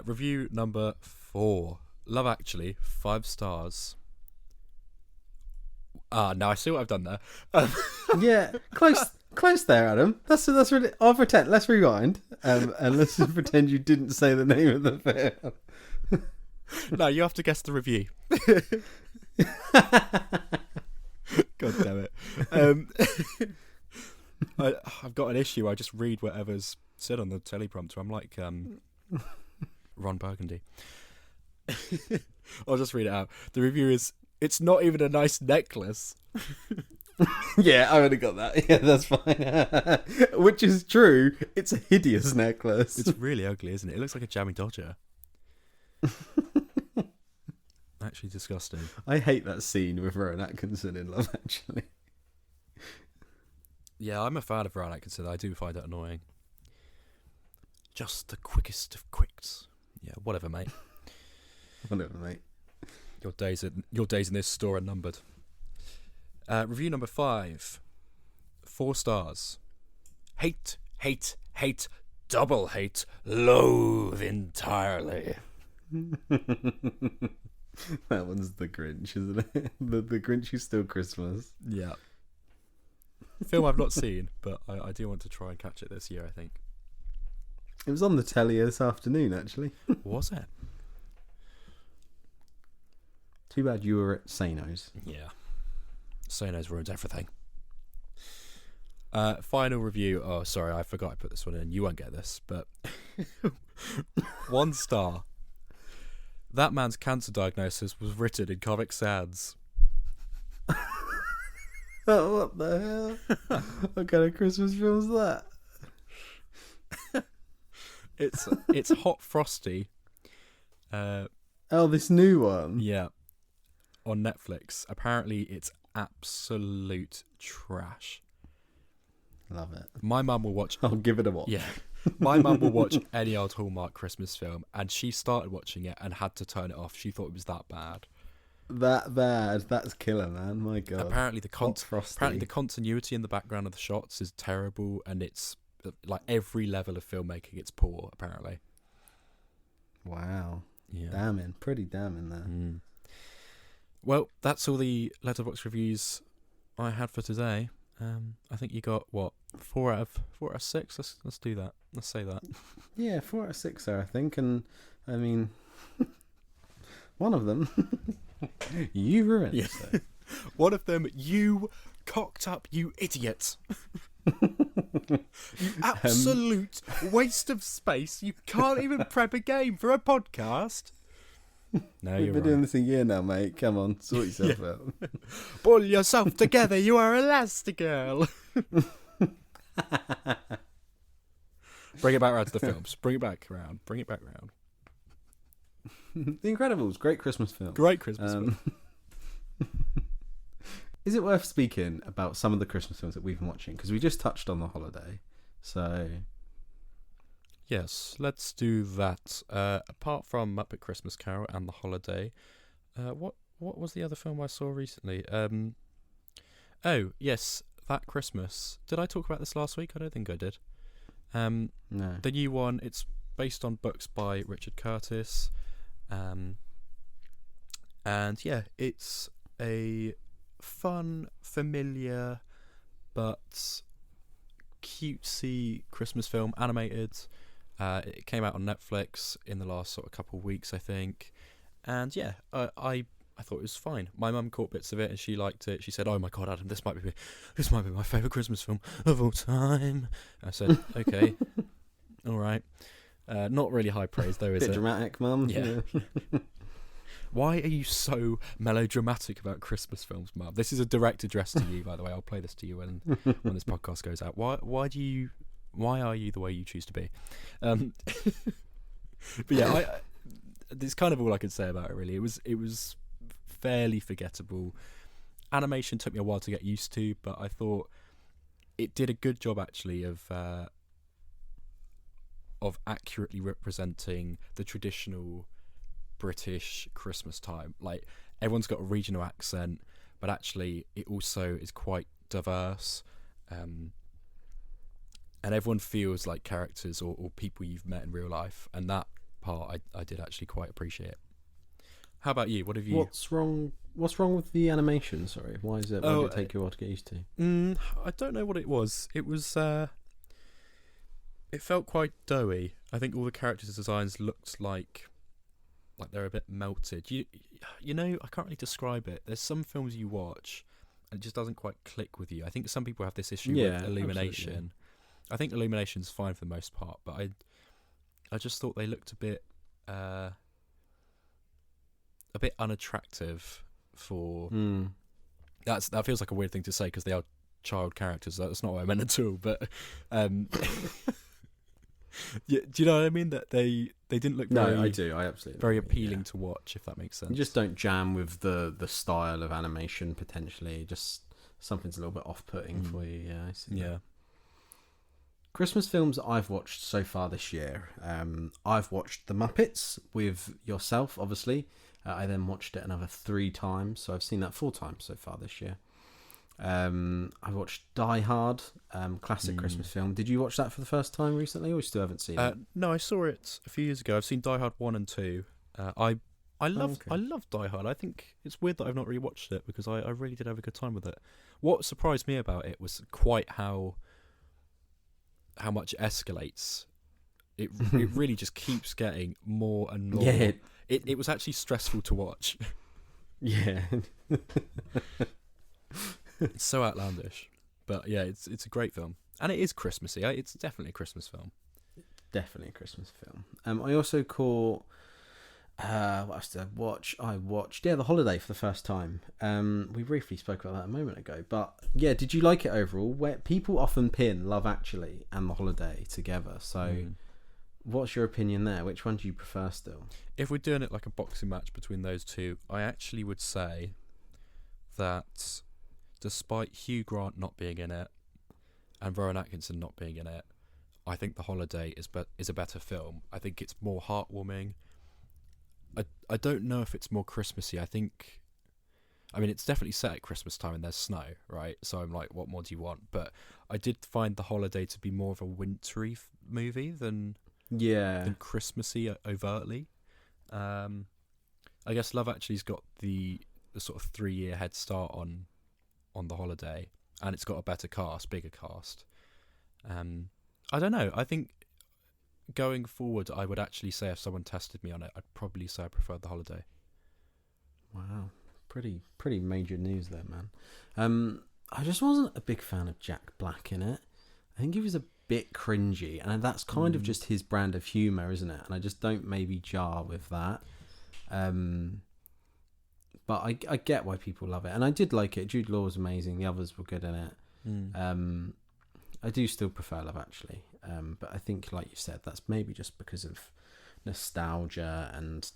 Review number 4. Love Actually, 5 stars. Now I see what I've done there. Yeah, close there, Adam. That's really. I'll pretend. Let's rewind, and let's just pretend you didn't say the name of the film. No, you have to guess the review. God damn it. I've got an issue. I just read whatever's said on the teleprompter. I'm like Ron Burgundy. I'll just read it out. The review is, it's not even a nice necklace. Yeah, I already got that. Yeah, that's fine. Which is true. It's a hideous necklace. It's really ugly, isn't it? It looks like a jammy dodger. Actually disgusting. I hate that scene with Rowan Atkinson in Love Actually. Yeah, I'm a fan of Rowan Atkinson. I do find it annoying. Just the quickest of quicks. Yeah, whatever, mate. Whatever, mate. Your days in this store are numbered. Review number 5. 4 stars. Hate, hate, hate, double hate, loathe entirely. That one's the Grinch, isn't it? The Grinch Who Stole Christmas. Yeah. Film I've not seen, but I do want to try and catch it this year, I think. It was on the telly this afternoon, actually. Was it? Too bad you were at Sano's. Yeah. Sano's ruins everything. Final review. Oh, sorry, I forgot I put this one in. You won't get this, but 1 star. That man's cancer diagnosis was written in Comic Sans. Oh, what the hell? What kind of Christmas film is that? It's Hot Frosty. This new one. Yeah. On Netflix. Apparently it's absolute trash. Love it. My mum will watch... I'll give it a watch. Yeah. My mum will watch any old Hallmark Christmas film, and she started watching it and had to turn it off. She thought it was that bad. That bad? That's killer, man. My God. Apparently the continuity in the background of the shots is terrible, and it's like every level of filmmaking, it's poor, apparently. Wow. Yeah. Pretty damning there. Mm. Well, that's all the Letterboxd reviews I had for today. I think you got, what, 4 out of 6? Let's do that. Let's say that. Yeah, 4 out of 6 there, I think. And, I mean, one of them, you ruined. Yeah. So. One of them, you cocked up, you idiot. You absolute waste of space. You can't even prep a game for a podcast. No, We've been doing this a year now, mate. Come on, sort yourself out. Pull yourself together, you are Elastigirl. Bring it back around to the films. Bring it back around. The Incredibles, great Christmas film. Great Christmas film. Is it worth speaking about some of the Christmas films that we've been watching? Because we just touched on The Holiday, so... Yes, let's do that. Apart from Muppet Christmas Carol and The Holiday, what was the other film I saw recently? Oh, yes, That Christmas. Did I talk about this last week? I don't think I did. No. The new one, it's based on books by Richard Curtis. And yeah, it's a fun, familiar, but cutesy Christmas film, animated. It came out on Netflix in the last sort of couple of weeks, I think. And yeah, I thought it was fine. My mum caught bits of it and she liked it. She said, "Oh my God, Adam, this might be my favourite Christmas film of all time." I said, "Okay, All right. Not really high praise though, is Bit it? dramatic, Mum. Yeah. Why are you so melodramatic about Christmas films, Mum? This is a direct address to you, by the way. I'll play this to you when this podcast goes out. Why are you the way you choose to be? But yeah, it's kind of all I can say about it, really. It was fairly forgettable. Animation took me a while to get used to, but I thought it did a good job actually of accurately representing the traditional British Christmas time. Like, everyone's got a regional accent, but actually it also is quite diverse, and everyone feels like characters or people you've met in real life, and that part I did actually quite appreciate. How about you? What have you... What's wrong with the animation? Sorry, why did it take you a while to get used to? I don't know what it was. It was it felt quite doughy. I think all the characters' designs looked like they're a bit melted. You know, I can't really describe it. There's some films you watch and it just doesn't quite click with you. I think some people have this issue with Illumination. Absolutely. I think Illumination's fine for the most part, but I just thought they looked a bit unattractive for... That feels like a weird thing to say because they are child characters. That's not what I meant at all, but yeah, do you know what I mean? That they didn't look very... No, I do. I absolutely very appealing to watch, if that makes sense. You just don't jam with the style of animation, potentially. Just something's a little bit off-putting for you. Yeah, I see. Yeah. That. Christmas films I've watched so far this year. I've watched The Muppets with yourself, obviously. I then watched it another 3 times, so I've seen that 4 times so far this year. I watched Die Hard, classic Christmas film. Did you watch that for the first time recently, or you still haven't seen it? No, I saw it a few years ago. I've seen Die Hard 1 and 2. I love Die Hard. I think it's weird that I've not really watched it because I really did have a good time with it. What surprised me about it was quite how much it escalates. It really just keeps getting more and more. Yeah. It was actually stressful to watch. Yeah. It's so outlandish. But yeah, it's a great film. And it is Christmassy. It's definitely a Christmas film. Definitely a Christmas film. I also caught... what else did I watch? I watched The Holiday for the first time. We briefly spoke about that a moment ago. But yeah, did you like it overall? Where people often pin Love Actually and The Holiday together. So what's your opinion there? Which one do you prefer still? If we're doing it like a boxing match between those two, I actually would say that despite Hugh Grant not being in it and Rowan Atkinson not being in it, I think The Holiday is a better film. I think it's more heartwarming. I don't know if it's more Christmassy. I mean, it's definitely set at Christmas time and there's snow, right? So I'm like, what more do you want? But I did find The Holiday to be more of a wintry movie than Christmassy overtly. I guess Love Actually's got the sort of 3-year head start on The Holiday, and it's got a better cast, bigger cast. I don't know. I think going forward, I would actually say if someone tested me on it, I'd probably say I prefer The Holiday. Wow, pretty major news there, man. I just wasn't a big fan of Jack Black in it. I think he was a bit cringy, and that's kind of just his brand of humour, isn't it? And I just don't maybe jar with that. But I get why people love it, and I did like it. Jude Law was amazing. The others were good in it. I do still prefer Love Actually, but I think, like you said, that's maybe just because of nostalgia and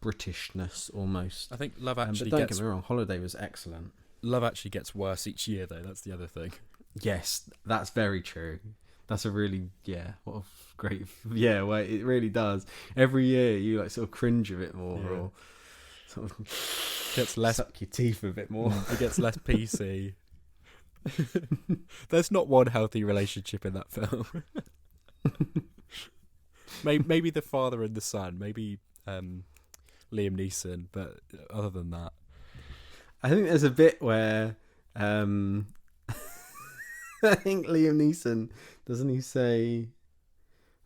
Britishness almost. I think Love Actually. But don't get me wrong, Holiday was excellent. Love Actually gets worse each year, though. That's the other thing. Yes, that's very true. That's a really what a great well, it really does. Every year you like sort of cringe a bit more, or sort of gets less, suck your teeth a bit more. It gets less PC. There's not one healthy relationship in that film. Maybe the father and the son, maybe Liam Neeson, but other than that, I think there's a bit where I think Liam Neeson, doesn't he say...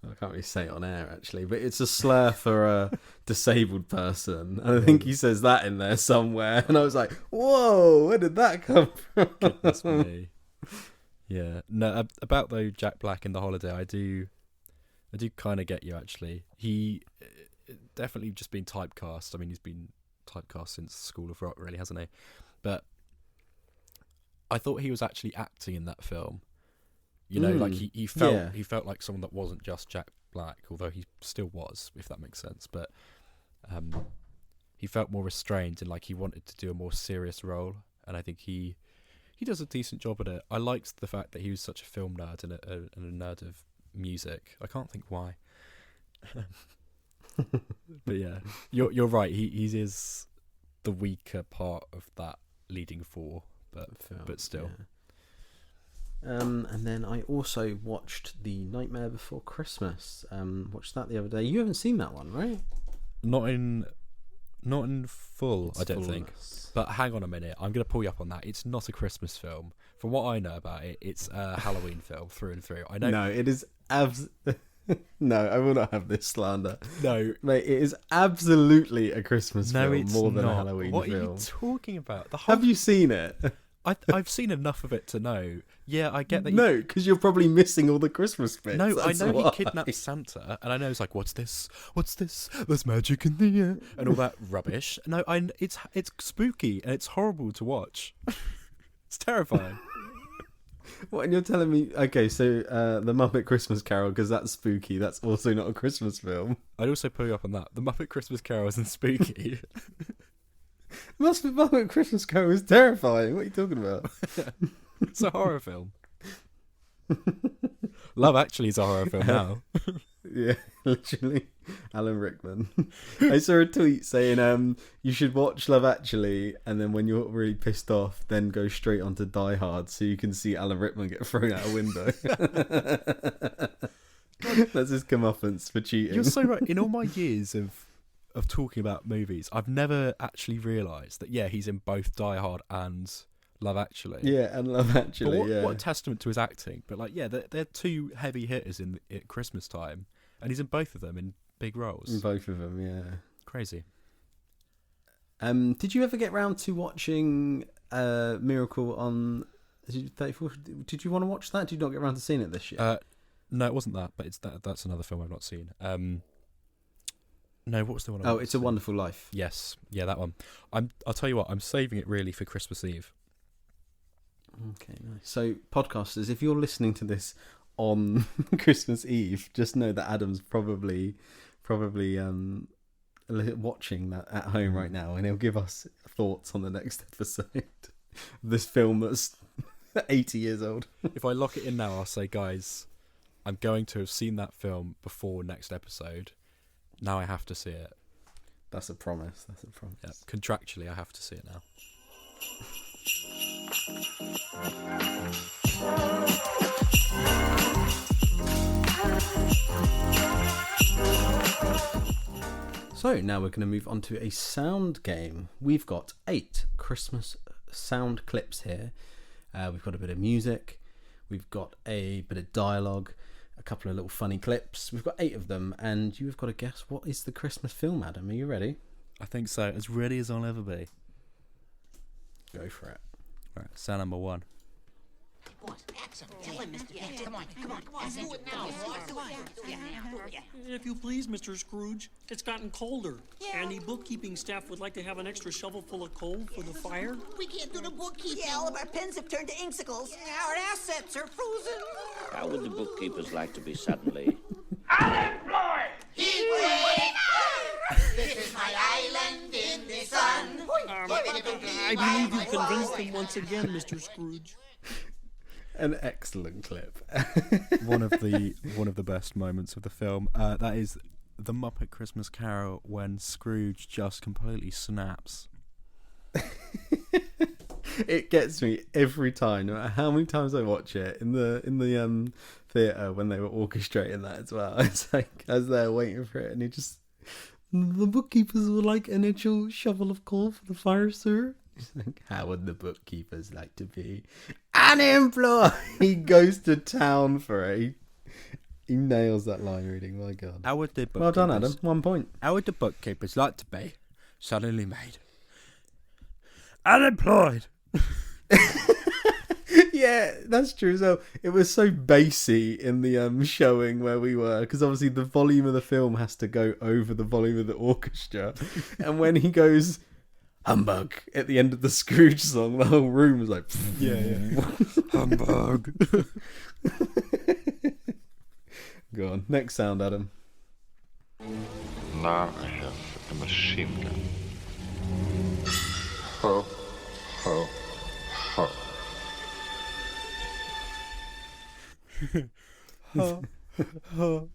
I can't really say it on air, actually, but it's a slur for a disabled person. And I think he says that in there somewhere. And I was like, whoa, where did that come from? Goodness me. Yeah. No, about, though, Jack Black and The Holiday, I do I do kind of get you, actually. He definitely just been typecast. I mean, he's been typecast since School of Rock, really, hasn't he? But I thought he was actually acting in that film. You know, like he felt like someone that wasn't just Jack Black, although he still was, if that makes sense. But he felt more restrained and like he wanted to do a more serious role, and I think he does a decent job at it. I liked the fact that he was such a film nerd and a nerd of music. I can't think why. But yeah, you're right. He is the weaker part of that leading four, but still. Yeah. And then I also watched The Nightmare Before Christmas. Watched that the other day. You haven't seen that one, right? Not in full, I don't think. But hang on a minute, I'm going to pull you up on that. It's not a Christmas film. From what I know about it, it's a Halloween film through and through. I know. No, it is No, I will not have this slander. No, mate, it is absolutely a Christmas film it's more than not. a Halloween what film. What are you talking about? Have you seen it? I've seen enough of it to know. Yeah, I get that. No, because you're probably missing all the Christmas bits. No, That's I know why. he kidnaps Santa, and I know it's like, what's this? What's this? There's magic in the air, and all that rubbish. No, it's spooky and it's horrible to watch. It's terrifying. What, and you're telling me? Okay, so the Muppet Christmas Carol, because that's spooky. That's also not a Christmas film. I'd also pull you up on that. The Muppet Christmas Carol isn't spooky. Muppet Christmas Carol is terrifying. What are you talking about? It's a horror film. Love Actually is a horror film now. Yeah, literally. Alan Rickman. I saw a tweet saying you should watch Love Actually, and then when you're really pissed off, then go straight onto Die Hard so you can see Alan Rickman get thrown out a window. That's his comeuppance for cheating. You're so right. In all my years of talking about movies, I've never actually realised that, yeah, he's in both Die Hard and Love Actually. Yeah, and Love Actually, What a testament to his acting. But, like, yeah, they're two heavy hitters at Christmas time, and he's in both of them in big roles. In both of them, yeah. Crazy. Did you ever get round to watching Miracle on 34? Did you want to watch that? Did you not get round to seeing it this year? No, it wasn't that, but that's another film I've not seen. No, what was the one? It's a Wonderful Life. Yes, yeah, that one. I'll tell you what, I'm saving it really for Christmas Eve. Okay, nice. So, podcasters, if you're listening to this on Christmas Eve, just know that Adam's probably watching that at home right now, and he'll give us thoughts on the next episode of this film that's 80 years old. If I lock it in now, I'll say, guys, I'm going to have seen that film before next episode. Now I have to see it. That's a promise. Yeah, contractually, I have to see it now. So now we're going to move on to a sound game. We've got 8 Christmas sound clips here. We've got a bit of music. We've got a bit of dialogue. A couple of little funny clips. We've got 8 of them, and you've got to guess what is the Christmas film, Adam. Are you ready? I think so. As ready as I'll ever be. Go for it. Right, sound number 1. Tell him, Mr. Yes. Come on. Let's do it now. If you please, Mr. Scrooge, it's gotten colder. And the bookkeeping staff would like to have an extra shovel full of coal for the fire. We can't do the bookkeeping. Yeah, all of our pens have turned to inksicles. Our assets are frozen. How would the bookkeepers like to be suddenly Unemployed! This is my island in the sun. I believe you've convinced them once again, Mr. Scrooge. An excellent clip. one of the best moments of the film. That is the Muppet Christmas Carol when Scrooge just completely snaps. It gets me every time, no matter how many times I watch it in the theatre when they were orchestrating that as well. It's like as they're waiting for it, and the bookkeepers would like an initial shovel of coal for the fire, sir. He's like, how would the bookkeepers like to be unemployed? He goes to town for it. He nails that line reading. My God. How would the Well done, Adam. 1 point. How would the bookkeepers like to be suddenly made unemployed? Yeah, Yeah, that's true as well. It was so bassy in the showing where we were, because obviously the volume of the film has to go over the volume of the orchestra. And when he goes humbug at the end of the Scrooge song, the whole room was like, yeah. Humbug. Go on, next sound, Adam. Now I have a machine gun. Ho, ho, ho. Ho, ho,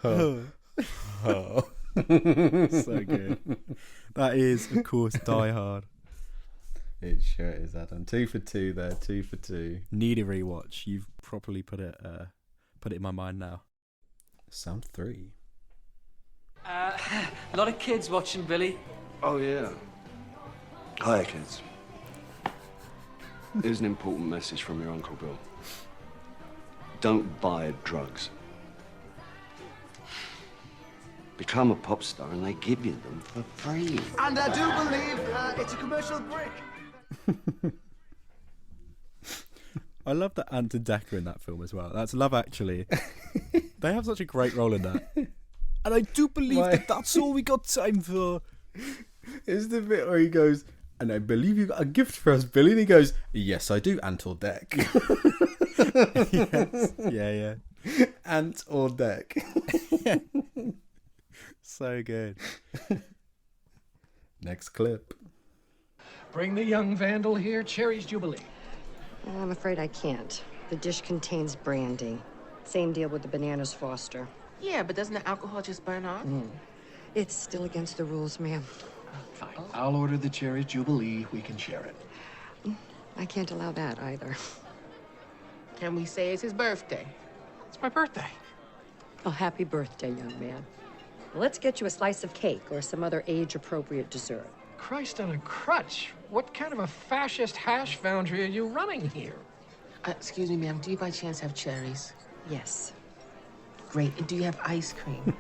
ho, ho. So good. That is, of course, Die Hard. It sure is, Adam. 2 for 2 there, 2 for 2. Need a rewatch. You've properly put it in my mind now. Sound 3. A lot of kids watching, Billy. Oh, yeah. Hiya, kids. Here's an important message from your Uncle Bill. Don't buy drugs. Become a pop star and they give you them for free. And I do believe it's a commercial break. I love that Ant and Decker in that film as well. That's Love Actually. They have such a great role in that. And I do believe that that's all we got time for. It's the bit where he goes, and I believe you got a gift for us, Billy. And he goes, yes, I do, Ant or Deck. Yes. Yeah. Ant or Deck. So good. Next clip. Bring the young vandal here, Cherry's Jubilee. I'm afraid I can't. The dish contains brandy. Same deal with the bananas Foster. Yeah, but doesn't the alcohol just burn off? It's still against the rules, ma'am. Fine. I'll order the Cherry's Jubilee. We can share it. I can't allow that either. Can we say it's his birthday? It's my birthday. Oh, happy birthday, young man. Let's get you a slice of cake or some other age-appropriate dessert. Christ on a crutch. What kind of a fascist hash foundry are you running here? Excuse me, ma'am. Do you by chance have cherries? Yes. Great. And do you have ice cream?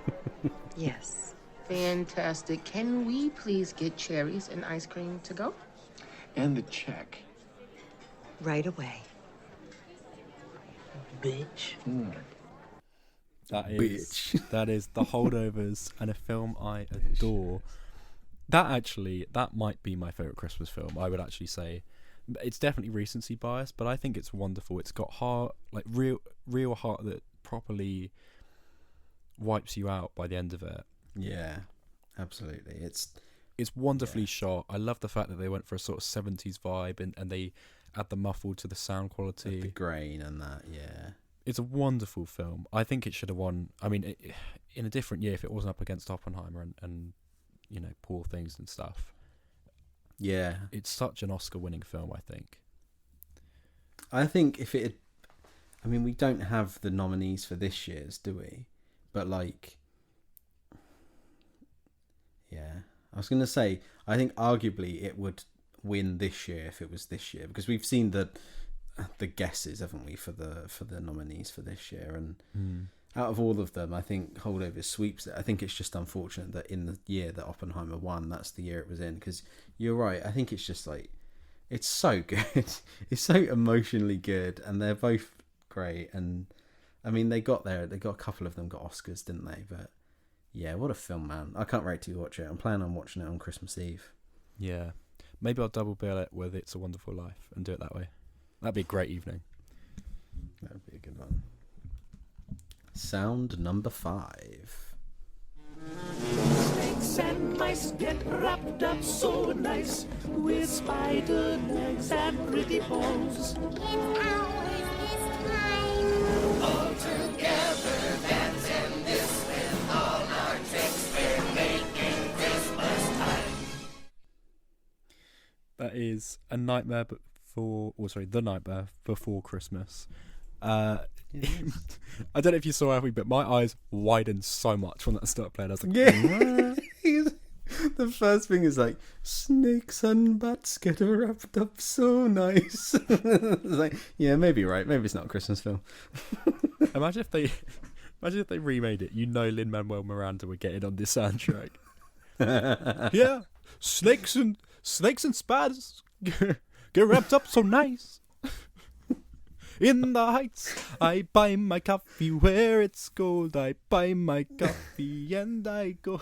Yes. Fantastic. Can we please get cherries and ice cream to go? And the check. Right away. Bitch. That is The Holdovers, and a film I adore. That might be my favourite Christmas film. I would actually say it's definitely recency bias, but I think it's wonderful. It's got heart, like real heart that properly wipes you out by the end of it. Yeah, absolutely. It's wonderfully shot. I love the fact that they went for a sort of 70s vibe and they add the muffled to the sound quality. The grain and that, yeah. It's a wonderful film. I think it should have won. I mean, in a different year, if it wasn't up against Oppenheimer and you know, Poor Things and stuff. Yeah. It's such an Oscar-winning film, I think. I think if it had... I mean, we don't have the nominees for this year's, do we? But, like... Yeah. I was going to say, I think arguably it would win this year if it was this year. Because we've seen the guesses, haven't we, for the nominees for this year, and out of all of them, I think Holdovers sweeps it. I think it's just unfortunate that in the year that Oppenheimer won, that's the year it was in, because you're right, I think it's just like, it's so good. It's so emotionally good, and they're both great, and I mean, they got a couple of them got Oscars, didn't they? But yeah, what a film, man. I can't wait to watch it. I'm planning on watching it on Christmas Eve. Yeah, maybe I'll double bill it with It's a Wonderful Life and do it that way. That'd be a great evening. That would be a good one. Sound number 5. Snakes and mice get wrapped up so nice with spider legs and pretty balls. It's always this time. All together, dancing this with all our tricks. We're making Christmas time. That is A Nightmare The Nightmare Before Christmas. I don't know if you saw Alfie, but my eyes widened so much when that started playing. I was like, yeah. The first thing is like, snakes and bats get wrapped up so nice. It's like, yeah, maybe you're right. Maybe it's not a Christmas film. Imagine if they remade it. You know, Lin-Manuel Miranda would get it on this soundtrack. Yeah, snakes and spiders get wrapped up so nice. In the heights, I buy my coffee where it's cold. I buy my coffee and I go.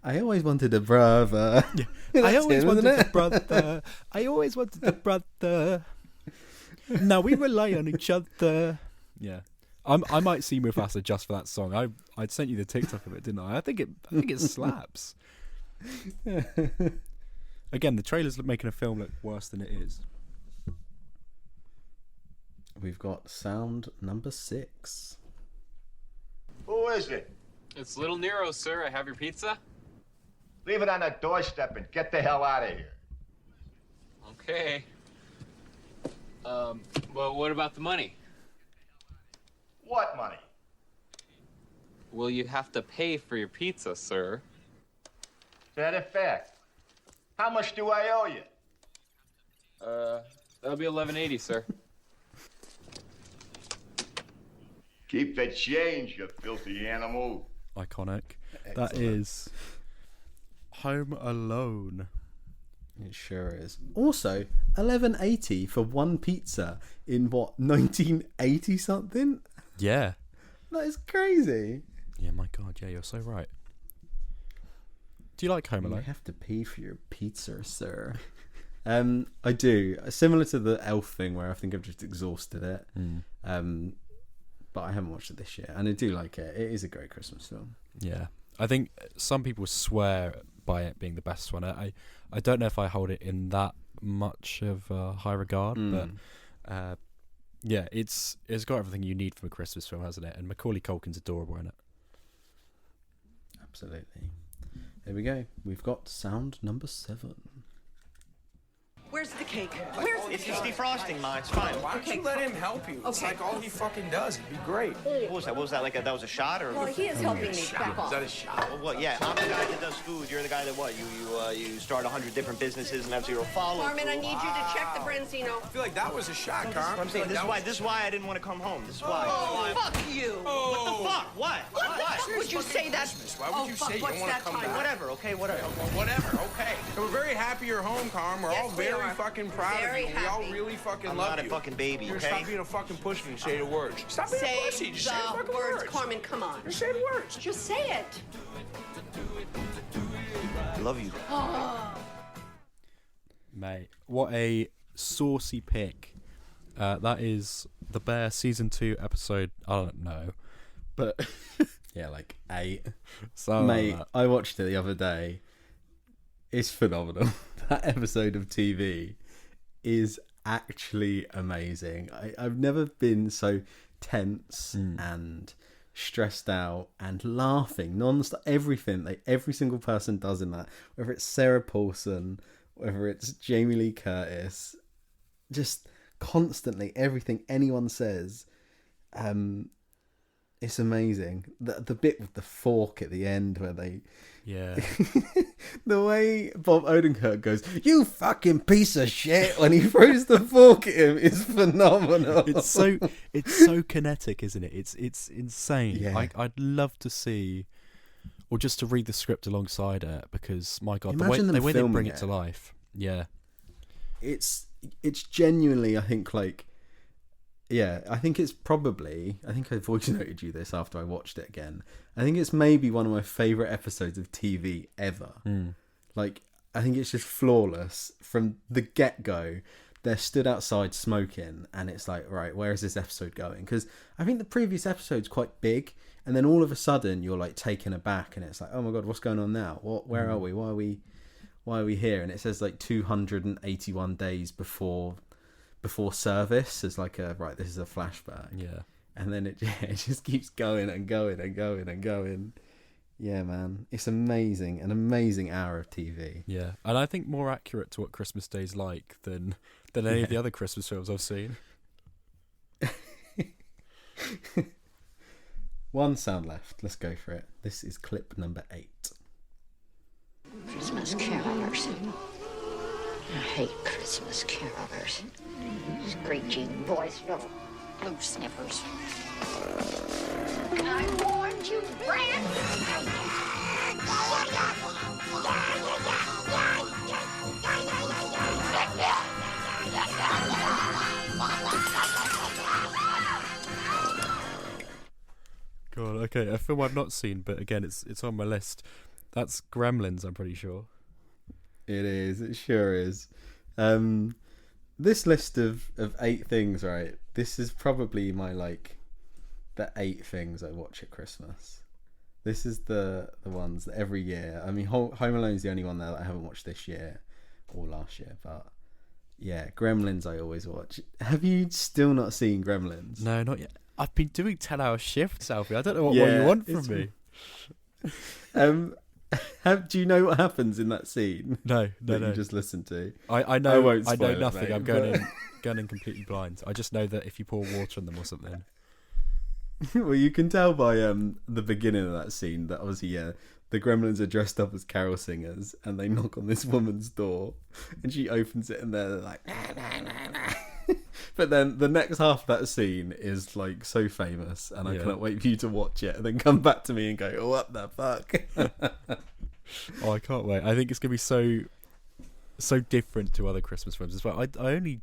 I always wanted a brother. Yeah. I always wanted a brother. I always wanted a brother. Now we rely on each other. Yeah. I might see Mufasa just for that song. I'd sent you the TikTok of it, didn't I? I think it slaps. Again, the trailer's making a film look worse than it is. We've got sound number 6. Who is it? It's Little Nero, sir. I have your pizza. Leave it on the doorstep and get the hell out of here. Okay. Well, what about the money? What money? Well, you have to pay for your pizza, sir. Is that a fact? How much do I owe you? That'll be $11.80, sir. Keep the change, you filthy animal. Iconic. Excellent. That is Home Alone. It sure is. Also, $11.80 for one pizza in what, 1980 something? Yeah. That is crazy. Yeah, my God, yeah, you're so right. Do you like Home Alone? You have to pay for your pizza, sir. I do. Similar to the Elf thing, where I think I've just exhausted it. But I haven't watched it this year, and I do like it. It is a great Christmas film. Yeah. I think some people swear by it being the best one. I don't know if I hold it in that much of high regard, but yeah, it's got everything you need from a Christmas film, hasn't it? And Macaulay Culkin's adorable in it. Absolutely. There we go. We've got sound number 7. Where's the cake? It's just defrosting, Ma. It's fine. Why don't you let him help you? It's like all he fucking does. It'd be great. What was that? What was that? Like that was a shot, or? Well, he is helping me. Back off. Is that a shot? Well, what? Yeah, I'm the guy that does food. You're the guy that what? You start 100 different businesses and have zero follow. Carmen, I need you to check the Branzino. I feel like that was a shot, Carmen. I'm saying this is why I didn't want to come home. This is why. Oh, fuck you. What the fuck? What? What? Would you say that? Why would you say you don't want to come back? Whatever. Okay. Whatever. Whatever. Okay. We're very happy you're home, Carmen. We're all very fucking proud of you. We all really fucking love you. I'm not a fucking baby, okay? Stop being a fucking pussy and say the words. Stop being a pussy. Just say the fucking words. Carmen, come on. Just say the words. Just say it. I love you. Mate, what a saucy pick. That is The Bear Season 2 episode, I don't know, but yeah, like 8. So mate, I watched it the other day. It's phenomenal. That episode of TV is actually amazing. I've never been so tense and stressed out and laughing non-stop. Everything, every single person does in that, whether it's Sarah Paulson, whether it's Jamie Lee Curtis, just constantly everything anyone says, it's amazing. The bit with the fork at the end where they, the way Bob Odenkirk goes, "You fucking piece of shit," when he throws the fork at him is phenomenal. It's so kinetic, isn't it? It's insane. Yeah. I'd love to see, or just to read the script alongside it, because my God, the Imagine way they bring filming it to life. Yeah, it's genuinely, I think, like, yeah, I think it's probably, I think I voice noted you this after I watched it again. I think it's maybe one of my favourite episodes of TV ever. Like, I think it's just flawless from the get-go. They're stood outside smoking, and it's like, right, where is this episode going? Because I think the previous episode's quite big, and then all of a sudden you're like taken aback, and it's like, oh my God, what's going on now? Where are we? Why are we here? And it says like 281 days before service. It's like right, this is a flashback. Yeah. And then it just keeps going and going and going and going. Yeah, man, it's amazing, an amazing hour of TV. Yeah, and I think more accurate to what Christmas Day's like than any of the other Christmas films I've seen. One sound left. Let's go for it. This is clip number 8. Christmas carolers. I hate Christmas carolers. Screechy boys, little blue sniffers. I warned you, Brad. Okay, a film I've not seen, but again, it's on my list. That's Gremlins, I'm pretty sure. It is. It sure is. This list of 8 things, right? This is probably my the 8 things I watch at Christmas. This is the ones that every year. I mean, Home Alone's the only one that I haven't watched this year or last year, but yeah, Gremlins I always watch. Have you still not seen Gremlins? No, not yet. I've been doing 10-hour shifts, Alfie. I don't know what more you want from me. Do you know what happens in that scene? No. You just listen to. I know. I know it, nothing. mate, I'm going in completely blind. I just know that if you pour water on them or something. Well, you can tell by the beginning of that scene that obviously, the Gremlins are dressed up as carol singers, and they knock on this woman's door, and she opens it, and they're like, nah, nah, nah, nah. But then the next half of that scene is so famous, and I cannot wait for you to watch it and then come back to me and go, oh, what the fuck? Oh, I can't wait. I think it's gonna be so different to other Christmas films as well. I only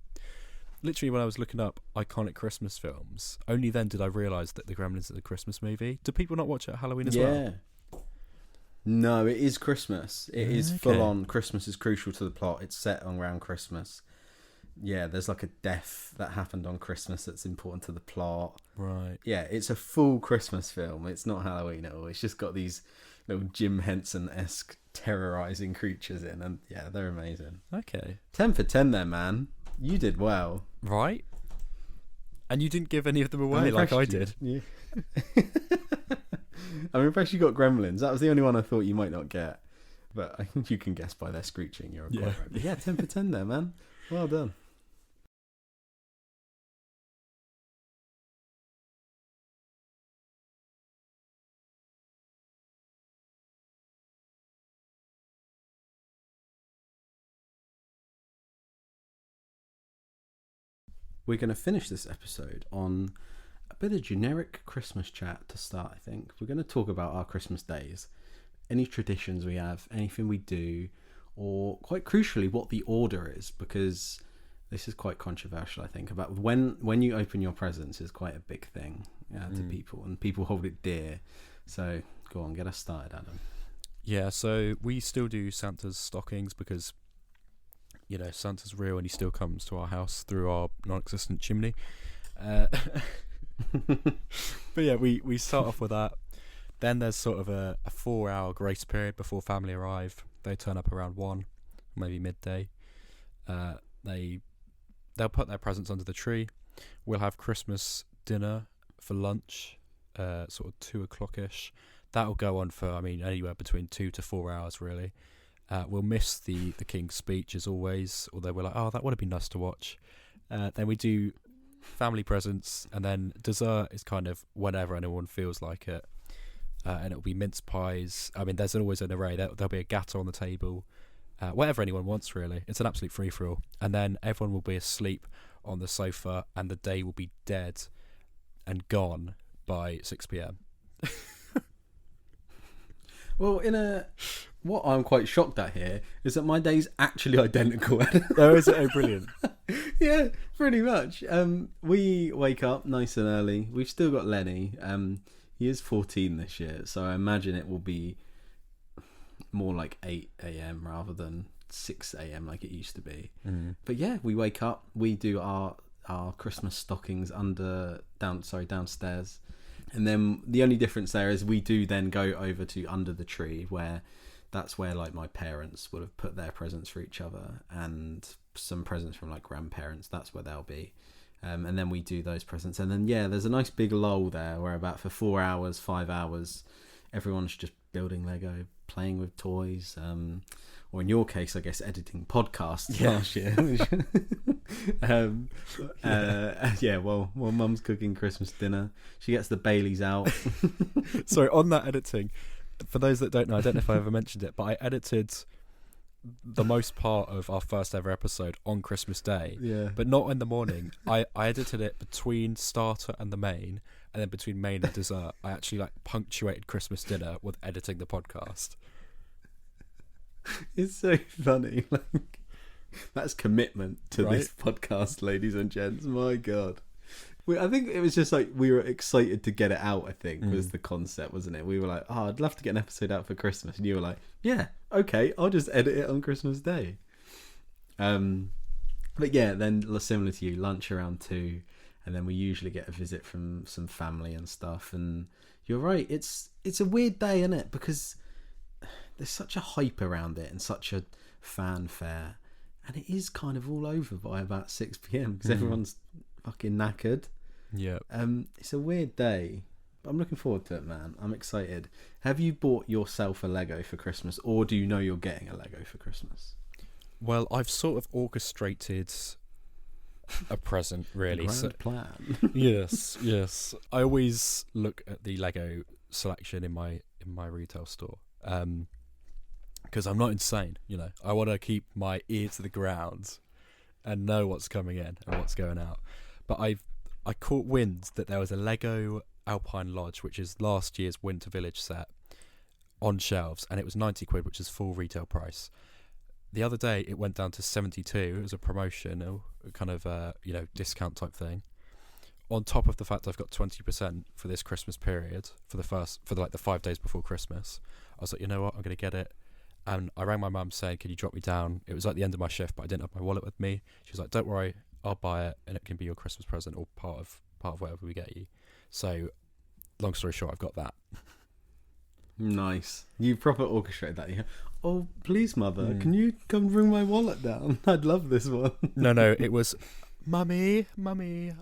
literally, when I was looking up iconic Christmas films, only then did I realise that The Gremlins is a Christmas movie. Do people not watch it at Halloween as well? No, it is Christmas. It is full on. Christmas is crucial to the plot. It's set around Christmas. Yeah, there's a death that happened on Christmas that's important to the plot. Right. Yeah, it's a full Christmas film. It's not Halloween at all. It's just got these little Jim Henson-esque terrorising creatures in, and yeah, they're amazing. Okay. 10 for 10 there, man. You did well. Right. And you didn't give any of them away like I did. Yeah. I'm impressed you got Gremlins. That was the only one I thought you might not get. But I think you can guess by their screeching. You're quite right. But yeah, 10 for 10 there, man. Well done. We're going to finish this episode on a bit of generic Christmas chat to start, I think. We're going to talk about our Christmas days, any traditions we have, anything we do, or quite crucially, what the order is, because this is quite controversial, I think, about when you open your presents is quite a big thing to people, and people hold it dear. So go on, get us started, Adam. Yeah, so we still do Santa's stockings because Santa's real and he still comes to our house through our non-existent chimney. But yeah, we start off with that. Then there's sort of a 4-hour grace period before family arrive. They turn up around 1, maybe midday. They'll put their presents under the tree. We'll have Christmas dinner for lunch, sort of 2 o'clock-ish. That'll go on for, anywhere between 2 to 4 hours, really. We'll miss the King's speech as always, although we're like, oh, that would have been nice to watch. Then we do family presents, and then dessert is kind of whenever anyone feels like it. And it'll be mince pies. There's always an array. There'll be a gâteau on the table. Whatever anyone wants, really. It's an absolute free-for-all. And then everyone will be asleep on the sofa, and the day will be dead and gone by 6 p.m. Well, what I'm quite shocked at here is that my day's actually identical. Oh, is it? Oh, brilliant. Yeah, pretty much. We wake up nice and early. We've still got Lenny. He is 14 this year, so I imagine it will be more like 8 a.m. rather than 6 a.m. like it used to be. But yeah, we wake up, we do our Christmas stockings downstairs. And then the only difference there is we do then go over to under the tree, where that's where my parents would have put their presents for each other, and some presents from grandparents. That's where they'll be. And then we do those presents. And then, there's a nice big lull there where about for 4 hours, 5 hours, everyone's just building Lego, playing with toys, or in your case, I guess, editing podcasts last year. Well, Mum's cooking Christmas dinner. She gets the Baileys out. Sorry, on that editing, for those that don't know, I don't know if I ever mentioned it, but I edited the most part of our first ever episode on Christmas Day, but not in the morning. I edited it between starter and the main, and then between main and dessert. I actually punctuated Christmas dinner with editing the podcast. It's so funny. That's commitment to this podcast, ladies and gents. My God. I think it was just like we were excited to get it out. I think was the concept, wasn't it? We were like, "Oh, I'd love to get an episode out for Christmas," and you were like, "Yeah, okay, I'll just edit it on Christmas Day." But yeah, then similar to you, lunch around 2, and then we usually get a visit from some family and stuff. And you're right, it's a weird day, isn't it? Because there's such a hype around it and such a fanfare, and it is kind of all over by about 6 p.m. because everyone's fucking knackered. Yeah. It's a weird day, but I'm looking forward to it, man. I'm excited. Have you bought yourself a Lego for Christmas, or do you know you're getting a Lego for Christmas? Well, I've sort of orchestrated a present, really. Grand plan. Yes. I always look at the Lego selection in my retail store, because I'm not insane. I want to keep my ear to the ground and know what's coming in and what's going out. But I caught wind that there was a Lego Alpine Lodge, which is last year's Winter Village set, on shelves, and it was 90 quid, which is full retail price. The other day it went down to 72. It was a promotion, a kind of discount type thing. On top of the fact I've got 20% for this Christmas period for the 5 days before Christmas, I was like, you know what, I'm going to get it. And I rang my mum saying, "Can you drop me down?" It was like the end of my shift, but I didn't have my wallet with me. She was like, "Don't worry, I'll buy it, and it can be your Christmas present or part of whatever we get you." So, long story short, I've got that. Nice. You proper orchestrated that. Yeah. "Oh, please, mother, can you come bring my wallet down? I'd love this one." No, it was, Mummy,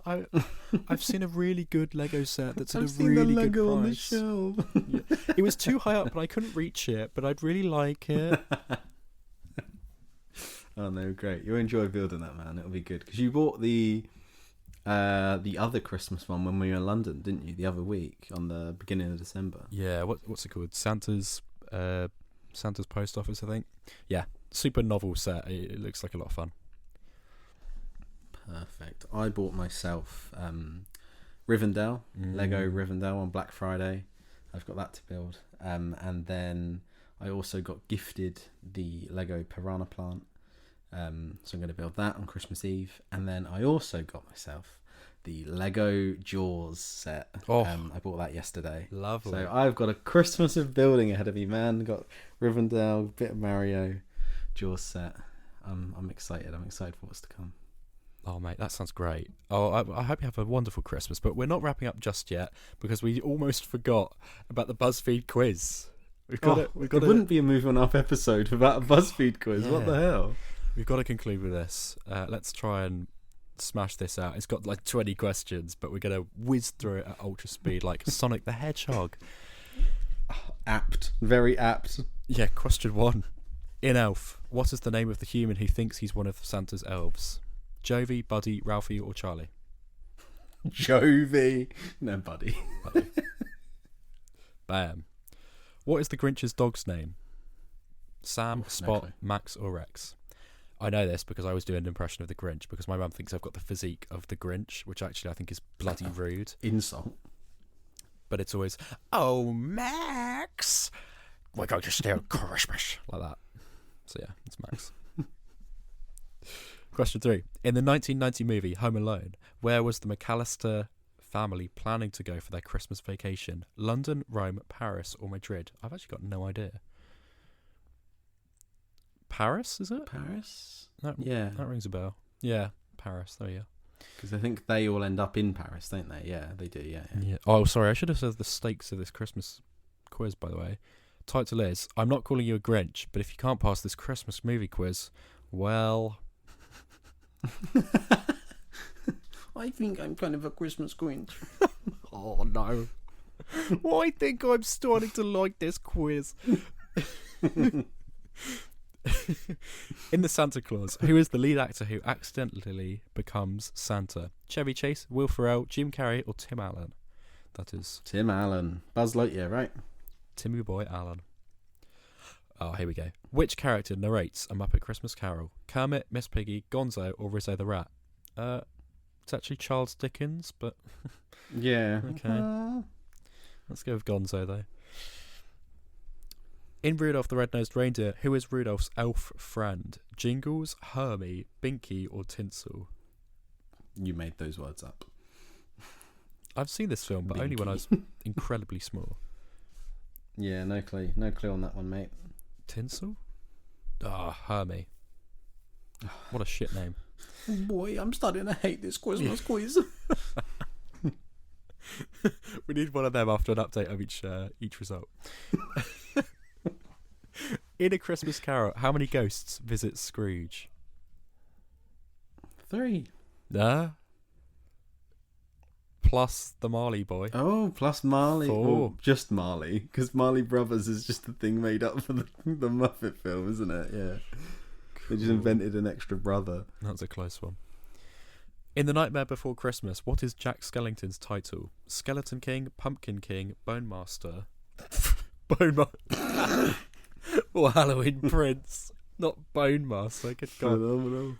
I've seen a really good Lego set that's at a really good price. On the shelf. Yeah. It was too high up and I couldn't reach it, but I'd really like it. Oh no, great. You'll enjoy building that, man. It'll be good. Because you bought the other Christmas one when we were in London, didn't you? The other week, on the beginning of December. Yeah, what's it called? Santa's Post Office, I think. Yeah, super novel set. It looks like a lot of fun. Perfect. I bought myself Rivendell, Lego Rivendell on Black Friday. I've got that to build. And then I also got gifted the Lego Piranha Plant. So I'm going to build that on Christmas Eve. And then I also got myself the Lego Jaws set. I bought that yesterday. Lovely. So I've got a Christmas of building ahead of me, man. Got Rivendell, bit of Mario, Jaws set. I'm excited. I'm excited for what's to come. Oh, mate, that sounds great. Oh, I hope you have a wonderful Christmas. But we're not wrapping up just yet because we almost forgot about the BuzzFeed quiz. It wouldn't be a Moving Up episode without a BuzzFeed quiz. Yeah. What the hell? We've got to conclude with this. Let's try and smash this out. It's got like 20 questions, but we're going to whiz through it at ultra speed like Sonic the Hedgehog. Apt. Very apt. Yeah, question 1. In Elf, what is the name of the human who thinks he's one of Santa's elves? Jovi, Buddy, Ralphie, or Charlie? Jovi. No, Buddy. Bam. What is the Grinch's dog's name? Sam, Spot, no Max, or Rex? I know this because I was doing an impression of the Grinch because my mum thinks I've got the physique of the Grinch, which actually I think is bloody rude. Insult. But it's always, "Oh, Max, we're going to steal Christmas," like that. So yeah, it's Max. Question 3. In the 1990 movie Home Alone, where was the McAllister family planning to go for their Christmas vacation? London, Rome, Paris, or Madrid? I've actually got no idea. Paris, is it? Paris? Yeah. That rings a bell. Yeah, Paris. There you go. Because I think they all end up in Paris, don't they? Yeah, they do, yeah. Oh, sorry, I should have said the stakes of this Christmas quiz, by the way. Title is, I'm not calling you a Grinch, but if you can't pass this Christmas movie quiz, well... I think I'm kind of a Christmas Grinch. Oh, no. I think I'm starting to like this quiz. In The Santa Claus, who is the lead actor who accidentally becomes Santa? Chevy Chase, Will Ferrell, Jim Carrey, or Tim Allen? That is... Tim Allen. Buzz Lightyear, right? Timmy Boy Allen. Oh, here we go. Which character narrates A Muppet Christmas Carol? Kermit, Miss Piggy, Gonzo, or Rizzo the Rat? It's actually Charles Dickens, but... Yeah. Okay. Let's go with Gonzo, though. In Rudolph the Red-Nosed Reindeer, who is Rudolph's elf friend? Jingles, Hermie, Binky, or Tinsel? You made those words up. I've seen this film, but only when I was incredibly small. Yeah, no clue on that one, mate. Tinsel? Hermie. What a shit name. Oh boy, I'm starting to hate this Christmas quiz. We need one of them after an update of each result. In A Christmas Carol, how many ghosts visit Scrooge? 3. Plus the Marley boy. Oh, plus Marley. 4. Or just Marley, because Marley Brothers is just a thing made up for the Muppet film, isn't it? Yeah. Cool. They just invented an extra brother. That's a close one. In The Nightmare Before Christmas, what is Jack Skellington's title? Skeleton King, Pumpkin King, Bone Master, or Halloween Prince? Not Bone Master. Good God. Phenomenal.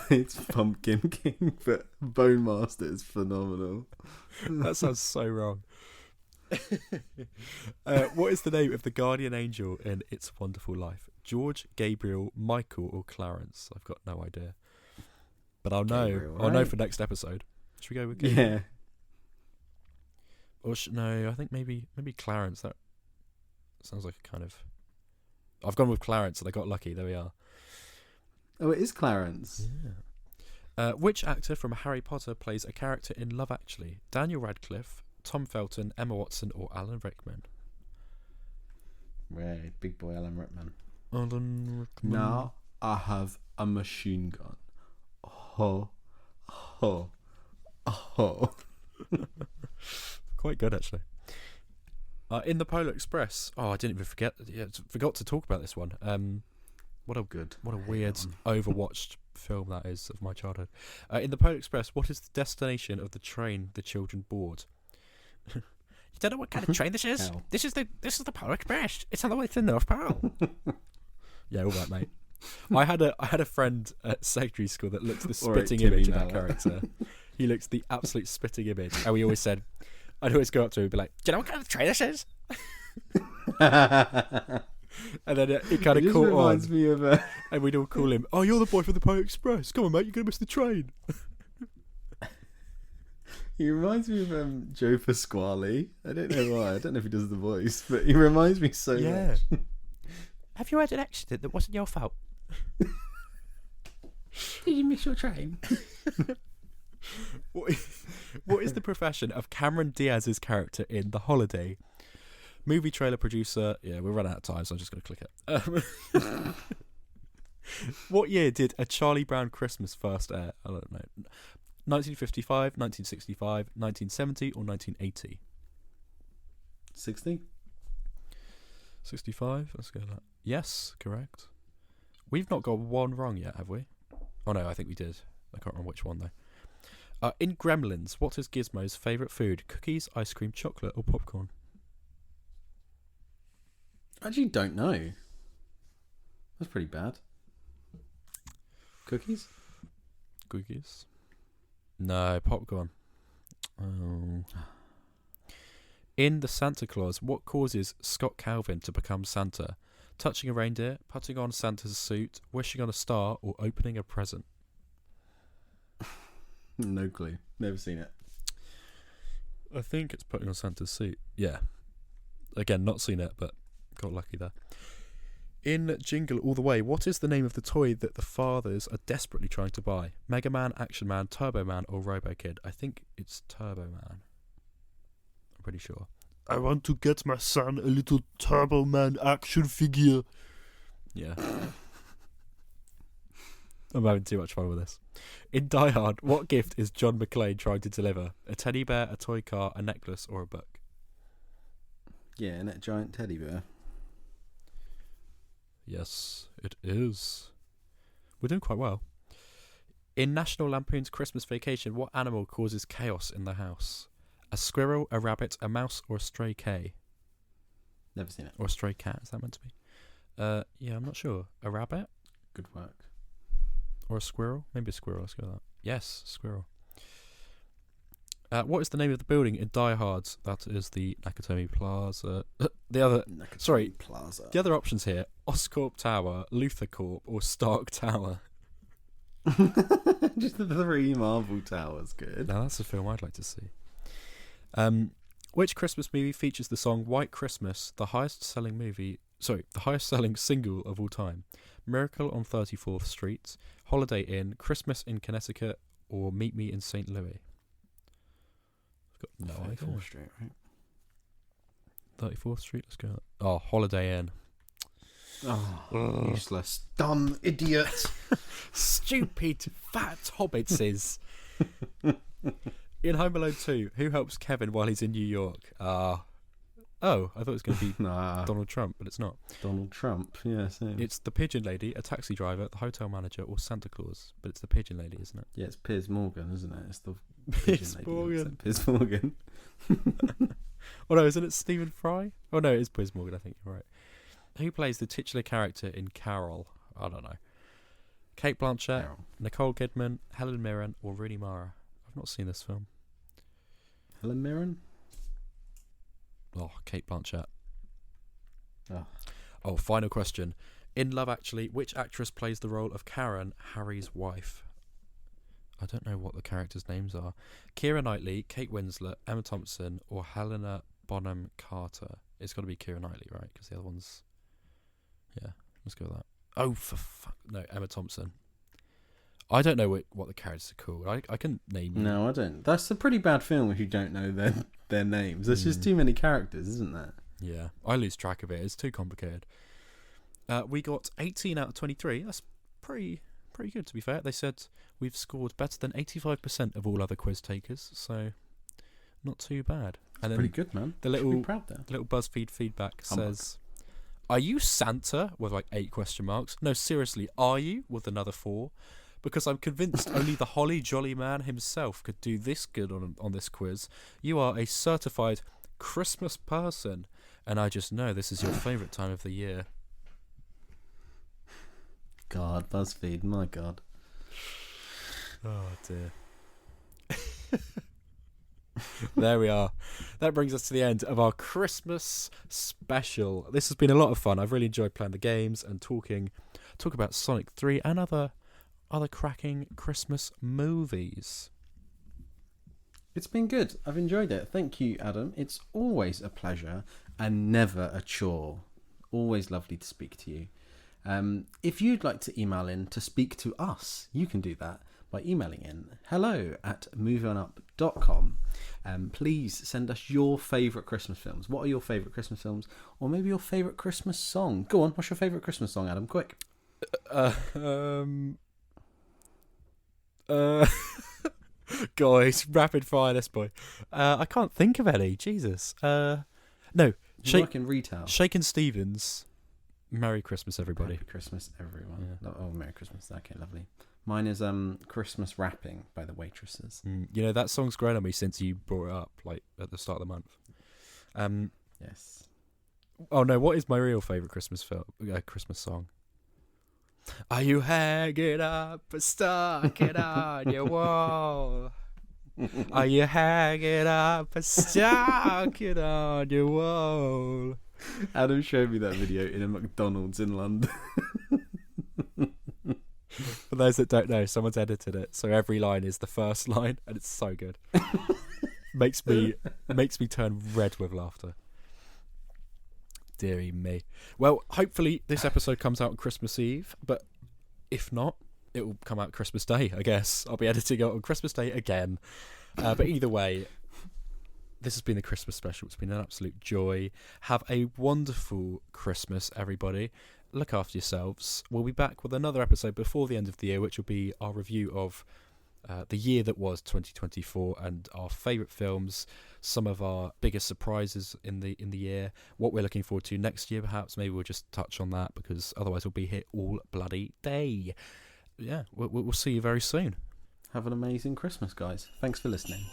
It's Pumpkin King, but Bone Master is phenomenal. That sounds so wrong. What is the name of the guardian angel in It's a Wonderful Life? George, Gabriel, Michael, or Clarence? I've got no idea. But I'll know. Gabriel, I'll know right? for next episode. Should we go with Gabriel? Yeah. Or no, I think maybe Clarence. That sounds like a kind of... I've gone with Clarence and I got lucky. There we are. Oh, it is Clarence. Yeah. Which actor from Harry Potter plays a character in Love Actually? Daniel Radcliffe, Tom Felton, Emma Watson, or Alan Rickman? Right, big boy Alan Rickman. Alan Rickman. Now I have a machine gun. Ho, ho, ho. Quite good, actually. In the Polar Express. Oh, I didn't even forget. Yeah, forgot to talk about this one. What a weird, overwatched film that is of my childhood. In the Polar Express, what is the destination of the train the children board? You don't know what kind of train this is? Hell. This is the Polar Express. It's on the way to the North Pole. Yeah, all right, mate. I had a friend at secondary school that looked the spitting image of that character. He looked the absolute spitting image, and we always said, I'd always go up to him and be like, "Do you know what kind of train this is?" And then it kind of caught reminds on. Me of and we'd all call him, "Oh, you're the boy from the Polar Express. Come on, mate, you're gonna miss the train." He reminds me of Joe Pasquale. I don't know why. I don't know if he does the voice, but he reminds me so much. Have you had an accident that wasn't your fault? Did you miss your train? What is the profession of Cameron Diaz's character in The Holiday? Movie trailer producer. Yeah, we're running out of time, so I'm just going to click it. What year did A Charlie Brown Christmas first air? I don't know. 1955, 1965, 1970, or 1980? 60? 65? Let's go with that. Yes, correct. We've not got one wrong yet, have we? Oh no, I think we did. I can't remember which one though. In Gremlins, what is Gizmo's favourite food? Cookies, ice cream, chocolate, or popcorn? I actually don't know. That's pretty bad. Cookies? Cookies? No, popcorn. Oh. In The Santa Claus, what causes Scott Calvin to become Santa? Touching a reindeer, putting on Santa's suit, wishing on a star, or opening a present? No clue. Never seen it. I think it's putting on Santa's suit. Yeah. Again, not seen it, but got lucky there. In Jingle All the Way, what is the name of the toy that the fathers are desperately trying to buy? Mega Man, Action Man, Turbo Man, or Robo Kid? I think it's Turbo Man. I'm pretty sure. I want to get my son a little Turbo Man action figure. Yeah. I'm having too much fun with this. In Die Hard, what gift is John McClane trying to deliver? A teddy bear, a toy car, a necklace, or a book? Yeah, and that giant teddy bear. Yes, it is. We're doing quite well. In National Lampoon's Christmas Vacation, what animal causes chaos in the house? A squirrel, a rabbit, a mouse, or a stray K? Never seen it. Or a stray cat, is that meant to be? Yeah, I'm not sure. A rabbit? Good work. Or a squirrel? Maybe a squirrel, let's go with that. Yes, squirrel. What is the name of the building in Die Hard? That is the Nakatomi Plaza. The other options here: Oscorp Tower, Luther Corp, or Stark Tower. Just the 3 Marvel towers, good. Now that's a film I'd like to see. Which Christmas movie features the song White Christmas, the highest selling single of all time? Miracle on 34th Street, Holiday Inn, Christmas in Connecticut, or Meet Me in St. Louis? I've got no idea. 34th Street, right? 34th Street, let's go. Oh, Holiday Inn. Oh, useless. Dumb idiot. Stupid fat hobbitses. In Home Alone 2, who helps Kevin while he's in New York? I thought it was going to be Donald Trump, but it's not. Donald Trump, yeah, same. It's the pigeon lady, a taxi driver, the hotel manager, or Santa Claus. But it's the pigeon lady, isn't it? Yeah, it's Piers Morgan, isn't it? It's the Piers pigeon Morgan. lady. Piers Morgan. Oh no, isn't it Stephen Fry? Oh no, it is Piers Morgan, I think you're right. Who plays the titular character in Carol? I don't know. Kate Blanchett, Nicole Kidman, Helen Mirren, or Rooney Mara? I've not seen this film. Helen Mirren? Oh, Kate Blanchett. Oh, final question. In Love Actually, which actress plays the role of Karen, Harry's wife? I don't know what the characters' names are. Keira Knightley, Kate Winslet, Emma Thompson, or Helena Bonham Carter? It's got to be Keira Knightley, right? Because the other one's... Yeah, let's go with that. Oh, for fuck... No, Emma Thompson. I don't know what the characters are called. I can name them. No, I don't. That's a pretty bad film if you don't know their names. There's just too many characters, isn't there? Yeah, I lose track of it. It's too complicated. We got 18 out of 23. That's pretty good, to be fair. They said we've scored better than 85% of all other quiz takers, so not too bad. That's pretty good, man. The little BuzzFeed feedback says, "Are you Santa?" with like 8 question marks. No, seriously, are you? With another 4. Because I'm convinced only the Holly Jolly Man himself could do this good on this quiz. You are a certified Christmas person, and I just know this is your favourite time of the year. God, BuzzFeed, my God. Oh dear. There we are. That brings us to the end of our Christmas special. This has been a lot of fun. I've really enjoyed playing the games and talk about Sonic 3 and other cracking Christmas movies. It's been good. I've enjoyed it. Thank you, Adam. It's always a pleasure and never a chore. Always lovely to speak to you. If you'd like to email in to speak to us, you can do that by emailing in hello@movieonup.com. Please send us your favourite Christmas films. What are your favourite Christmas films? Or maybe your favourite Christmas song. Go on, what's your favourite Christmas song, Adam? Quick. Guys, rapid fire this boy. I can't think of any. Jesus. No. You work in retail. Shakin' Stevens. Merry Christmas, everybody. Merry Christmas, everyone. Yeah. Oh, Merry Christmas. Okay, lovely. Mine is Christmas Wrapping by the Waitresses. You know, that song's grown on me since you brought it up, like at the start of the month. Yes. Oh no, what is my real favourite Christmas Christmas song? Are you hanging up a stocking on your wall? Are you hanging up a stocking on your wall? Adam showed me that video in a McDonald's in London. For those that don't know, someone's edited it, so every line is the first line, and it's so good. makes me turn red with laughter. Deary me. Well, hopefully this episode comes out on Christmas Eve, but if not, it will come out Christmas Day, I guess. I'll be editing it on Christmas Day again. But either way, this has been the Christmas special. It's been an absolute joy. Have a wonderful Christmas, everybody. Look after yourselves. We'll be back with another episode before the end of the year, which will be our review of the year that was 2024 and our favourite films, some of our biggest surprises in the year, what we're looking forward to next year perhaps. Maybe we'll just touch on that because otherwise we'll be here all bloody day. Yeah, we'll see you very soon. Have an amazing Christmas, guys. Thanks for listening.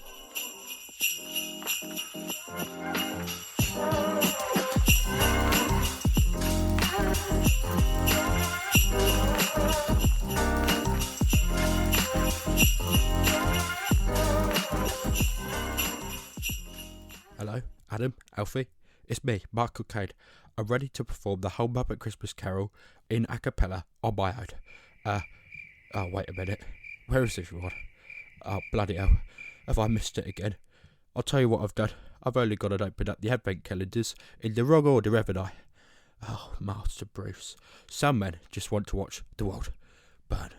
Hello, Adam, Alfie. It's me, Michael Caine. I'm ready to perform the whole Muppet Christmas Carol in a cappella on my own. Oh, wait a minute. Where is this one? Oh, bloody hell. Have I missed it again? I'll tell you what I've done. I've only got to open up the advent calendars in the wrong order, haven't I? Oh, Master Bruce. Some men just want to watch the world burn.